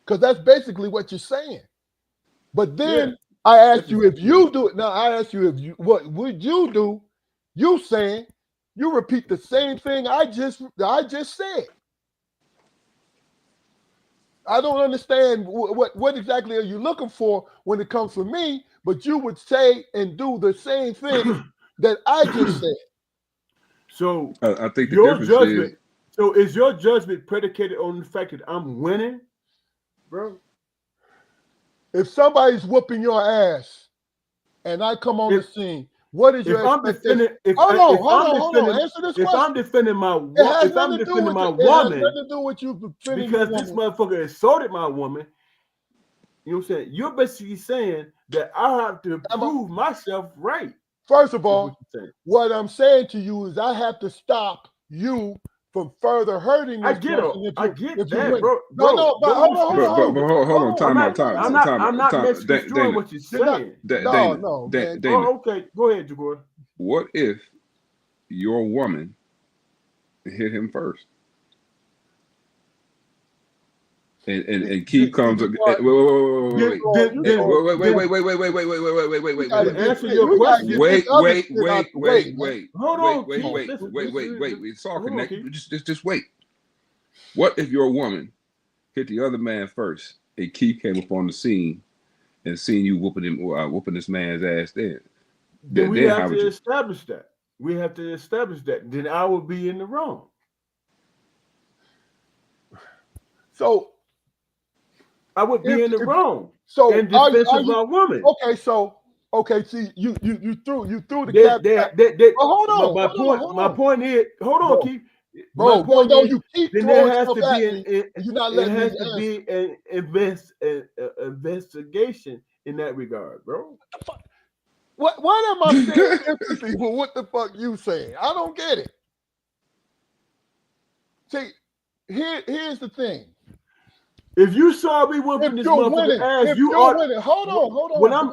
because that's basically what you're saying. But then I asked you if you do it. Now I asked you if you, what would you do? You saying you repeat the same thing I just said. I don't understand what exactly are you looking for when it comes from me, but you would say and do the same thing that I just said. So I think the your difference judgment. is, So is your judgment predicated on the fact that I'm winning, bro? If somebody's whooping your ass and I come on the scene, what is your If I'm expectation? defending, Hold on. Answer this if question. I'm defending my It has if I'm nothing to do defending with my it. It has woman nothing to do with you defending because your this woman. motherfucker assaulted my woman, you know what I'm saying? You're basically saying that I have to prove myself right. First of is all, what you're saying. what I'm saying to you is I have to stop you from further hurting I this get it. person I get if you that, win. bro. No, but hold on. but hold on, time out. I'm not misconstruing what you're saying. No, man. Damon, Oh, okay. Go ahead, Jabor. what if your woman hit him first? And Keith comes. Wait. Answer your question. Wait. Hold on, We're talking. Just wait. What if your woman hit the other man first, and Keith came up on the scene and seen you whooping this man's ass? Then we have to establish that. We have to establish that. Then I will be in the wrong. So I would be in the wrong. So in defense of my woman. Okay. See, you threw the cap. Hold on. My point is, hold on, Keith. Bro, you keep then throwing there has stuff to at be me. You're not letting me answer. Be an investigation in that regard, bro. What am I saying differently? Well, what the fuck you saying? I don't get it. See, here's the thing. If you saw me whooping this motherfucker ass, winning. Hold on.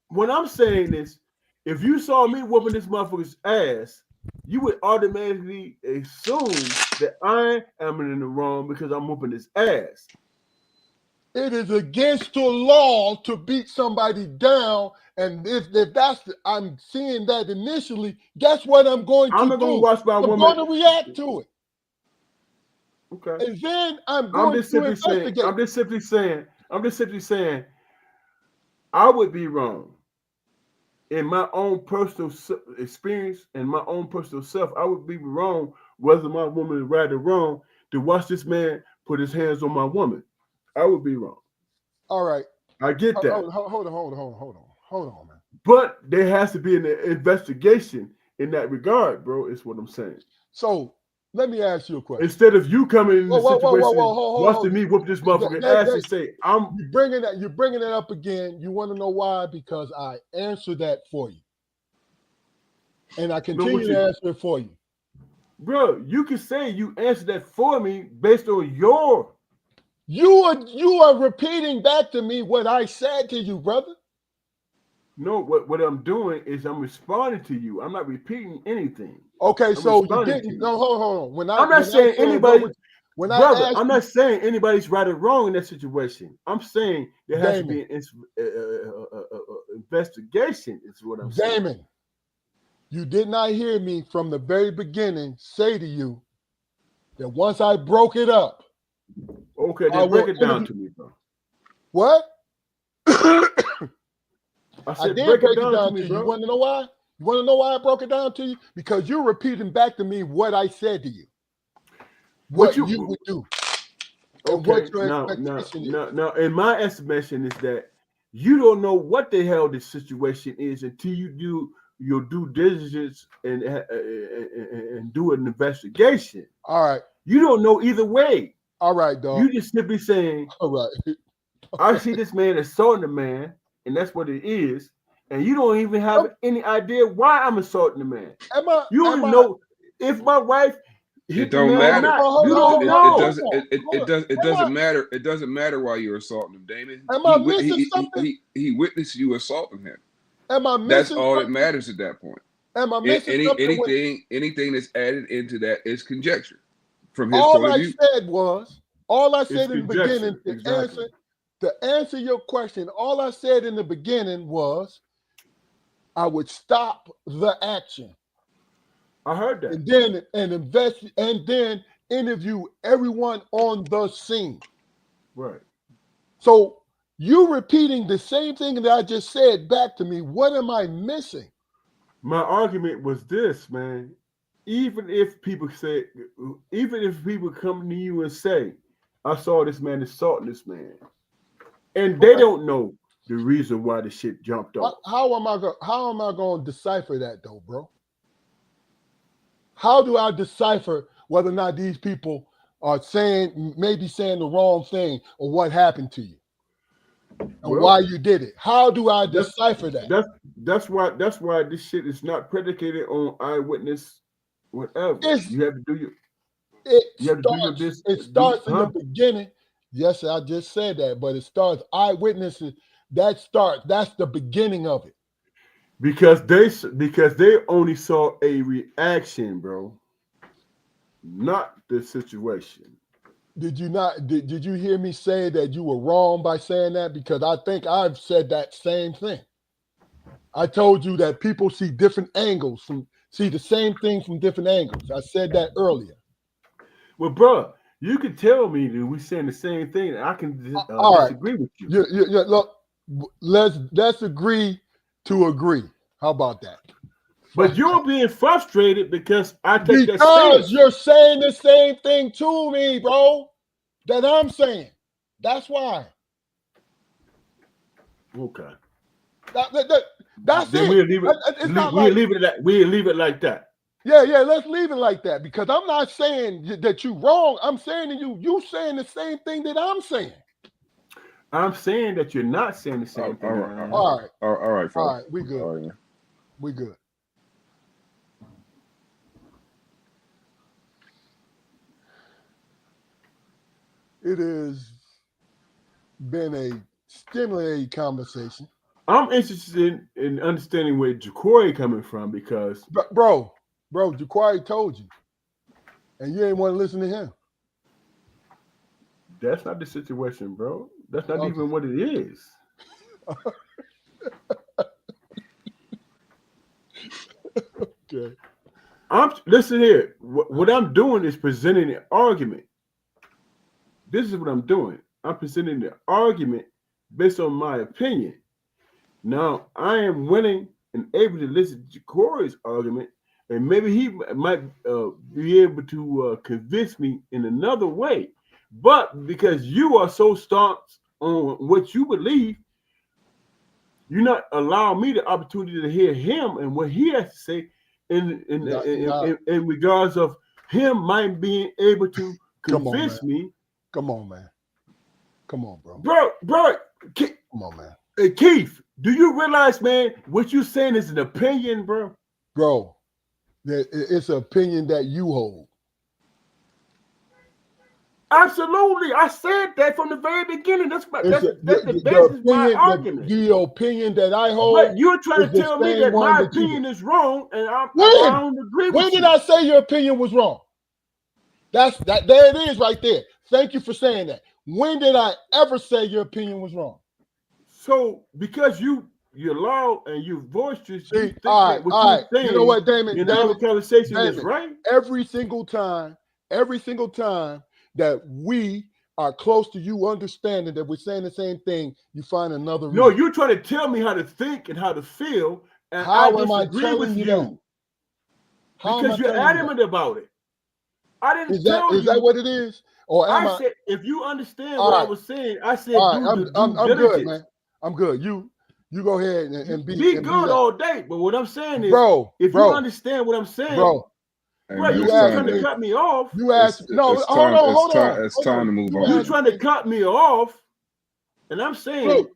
When I'm saying this, if you saw me whooping this motherfucker's ass, you would automatically assume that I am in the wrong because I'm whooping his ass. It is against the law to beat somebody down, and if I'm seeing that initially, guess what I'm going to do? I'm not going to watch my woman. I'm going to react to it. Okay. And then I'm going to investigate. I'm just simply saying, I would be wrong. In my own personal experience and my own personal self, I would be wrong whether my woman is right or wrong to watch this man put his hands on my woman. I would be wrong. All right. I get that. Hold on, man. But there has to be an investigation in that regard, bro. Is what I'm saying. So let me ask you a question. Instead of you coming in the situation, hold watching me whoop this motherfucker ass and say, you're bringing it up again. You want to know why? Because I answered that for you. And I continue to answer it for you. Bro, you can say you answered that for me based on your. You are repeating back to me what I said to you, brother. No, what I'm doing is I'm responding to you. I'm not repeating anything. Okay, so you didn't. No, hold on. I'm not saying anybody. Brother, I'm not saying anybody's right or wrong in that situation. I'm saying there has to be an investigation. Is what I'm saying. Damon, you did not hear me from the very beginning say to you that once I broke it up. Okay, then break it down to me, bro. What? I did break it down to me, bro. You want to know why? You want to know why I broke it down to you? Because you're repeating back to me what I said to you. What you would do. Okay, now, in my estimation is that you don't know what the hell this situation is until you do your due diligence and do an investigation. All right. You don't know either way. All right, dog. You just simply saying, all right. I see this man assaulting a man, and that's what it is. And you don't even have any idea why I'm assaulting the man. You don't even know if my wife. It don't matter. You don't know. It doesn't matter. It doesn't matter why you're assaulting him, Damon. Am I missing something? He witnessed you assaulting him. Am I missing That's all something? that matters at that point. Am I missing something? Anything that's added into that is conjecture from his point of view. All I said in the beginning to answer your question, all I said in the beginning was I would stop the action. I heard that. And then interview everyone on the scene. Right. So you repeating the same thing that I just said back to me. What am I missing? My argument was this, man. Even if people come to you and say, I saw this man assaulting this man, and they don't know the reason why the shit jumped off. How am I going to decipher that though, bro? How do I decipher whether or not these people are maybe saying the wrong thing or what happened to you and why you did it? How do I decipher that? That's why this shit is not predicated on eyewitness, whatever. You have to do your. It starts in the beginning. Yes, I just said that, but it starts eyewitnesses. That's the beginning of it. Because they only saw a reaction, bro, not the situation. Did you hear me say that you were wrong by saying that? Because I think I've said that same thing. I told you that people see different angles, see the same thing from different angles. I said that earlier. Well, bro, you can tell me that we're saying the same thing, and I can disagree with you. Look, let's agree to agree. How about that? But you're being frustrated because I take that stance. You're saying the same thing to me, bro, that I'm saying. That's why. Okay. That's then it. We'll leave it like that. Yeah, let's leave it like that because I'm not saying that you're wrong. I'm saying to you saying the same thing that I'm saying. I'm saying that you're not saying the same thing. All right, we good. All right, we good. It has been a stimulating conversation. I'm interested in understanding where Jaquari coming from because bro, Jaquari told you, and you ain't want to listen to him. That's not the situation, bro. That's not even what it is. Okay. Listen here. What I'm doing is presenting an argument. This is what I'm doing. I'm presenting the argument based on my opinion. Now, I am willing and able to listen to Corey's argument, and maybe he might be able to convince me in another way. But because you are so staunch on what you believe, you're not allowing me the opportunity to hear him and what he has to say in regards of him might being able to Come on, convince me. Come on, man. Come on, bro. Bro. Come on, man. Hey, Keith, do you realize, man, what you're saying is an opinion, bro? Bro, it's an opinion that you hold. Absolutely. I said that from the very beginning. That's the basis of my argument. The opinion that I hold. But you're trying to tell me that my opinion is wrong, and I don't agree with you. When did I say your opinion was wrong? There it is right there. Thank you for saying that. When did I ever say your opinion was wrong? So because you're loud and you voiced you think all that what you're saying, you know what, Damon? In our conversation is right. Every single time that we are close to you understanding that we're saying the same thing, you find another reason. No, you're trying to tell me how to think and how to feel, and I disagree with you. Because you're adamant about it. I didn't tell you. Is that what it is? Or I said, if you understand what I was saying, I said, I'm good, man. I'm good. You go ahead and be good all day. But what I'm saying is, if you understand what I'm saying, bro, you're trying to cut me off. You asked hold on. It's time to move on. You're trying to cut me off, and I'm saying,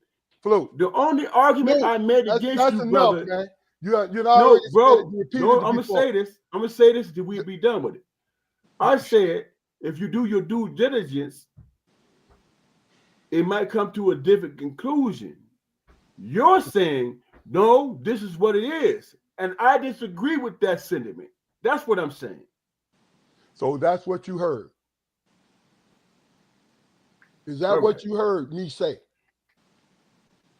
Flute. The only argument I made against you, brother. Man. You know, bro. No, I'm gonna say this. I'm gonna say this till we be done with it. I said, if you do your due diligence, it might come to a different conclusion. You're saying, no, this is what it is. And I disagree with that sentiment. That's what I'm saying. So that's what you heard. Is that what you heard me say?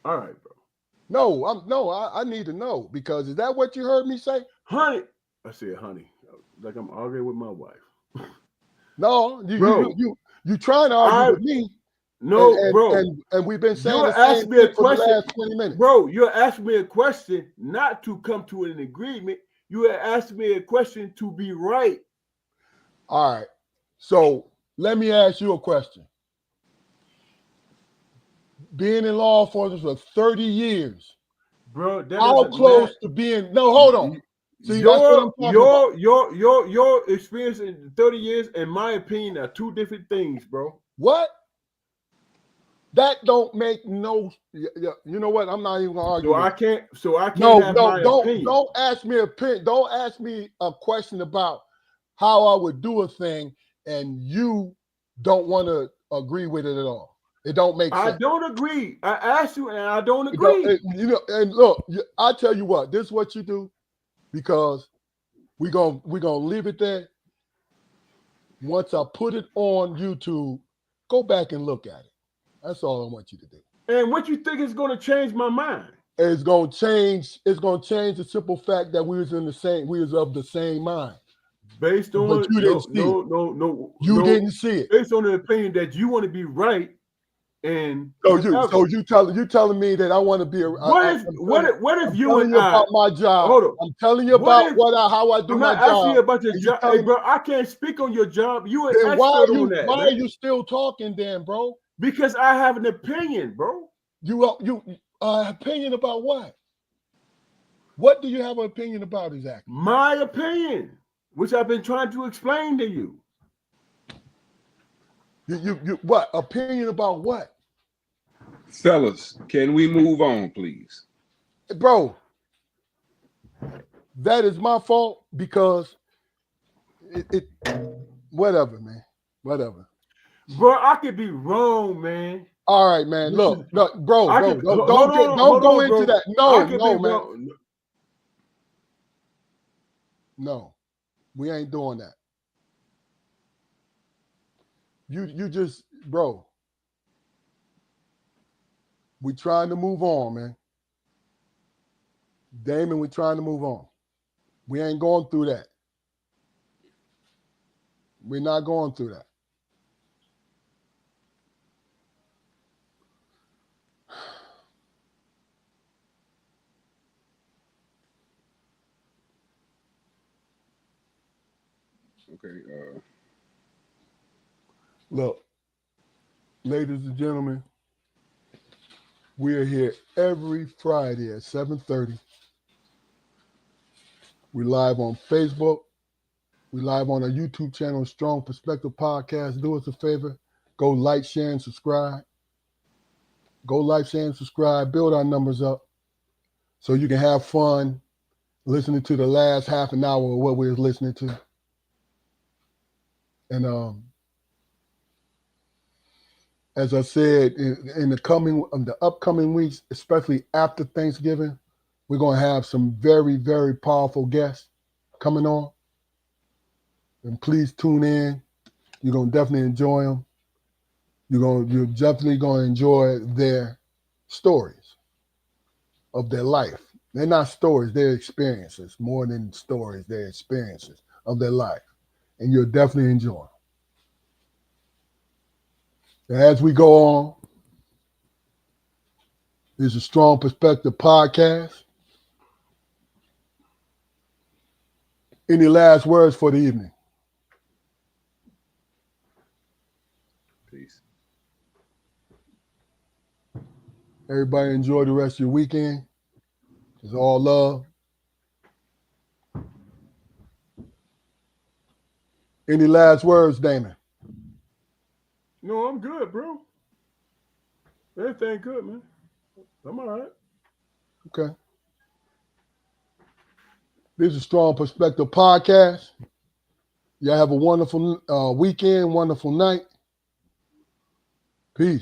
All right, bro. No, I need to know, because is that what you heard me say? Honey. I said, honey, like I'm arguing with my wife. No, you trying to argue with me. No, bro. And we've been saying the same thing for the last 20 minutes. Bro, you're asking me a question not to come to an agreement. You are asking me a question to be right. All right. So let me ask you a question. Being in law enforcement for 30 years. Bro, how close to being hold on. See, your experience in 30 years and my opinion are two different things, bro. What? That don't make no. You know what? I'm not even gonna argue. So I can't have my opinion. Don't ask me Don't ask me a question about how I would do a thing, and you don't want to agree with it at all. It don't make sense. I don't agree. I asked you, and I don't agree. And look, I tell you what. This is what you do, because we're gonna leave it there. Once I put it on YouTube, go back and look at it. That's all I want you to do. And what you think is going to change my mind? It's going to change the simple fact that we was of the same mind. Based on but you didn't see it. You didn't see it. Based on the opinion that you want to be right, and you telling me that I want to be a. What if you and I about my job? Hold on. I'm telling you about how I do my job. I'm not asking you about your job, hey, bro. I can't speak on your job. You an expert on that. Why are you still talking, then, bro? Because I have an opinion, bro. You opinion about what? What do you have an opinion about exactly? My opinion, which I've been trying to explain to you. You what? Opinion about what? Fellas, can we move on, please? Bro, that is my fault, because it whatever, man. Whatever. Bro, I could be wrong, man. All right, man. Look, bro, don't go into that. No, man. No, we ain't doing that. You just, bro. We trying to move on, man. Damon, we trying to move on. We ain't going through that. We're not going through that. Okay. Look, ladies and gentlemen, we are here every Friday at 7:30 We live on Facebook. We live on our YouTube channel, Strong Perspective Podcast. Do us a favor. Go like, share, and subscribe. Go like, share, and subscribe. Build our numbers up so you can have fun listening to the last half an hour of what we was listening to. And as I said, in the upcoming weeks, especially after Thanksgiving, we're going to have some very, very powerful guests coming on. And please tune in. You're going to definitely enjoy them. You're definitely going to enjoy their stories of their life. They're not stories, they're experiences. More than stories, they're experiences of their life. And you'll definitely enjoy them. As we go on, this is a Strong Perspective Podcast. Any last words for the evening? Peace. Everybody enjoy the rest of your weekend. It's all love. Any last words, Damon? No, I'm good, bro. Everything good, man. I'm all right. Okay. This is Strong Perspective Podcast. Y'all have a wonderful weekend, wonderful night. Peace.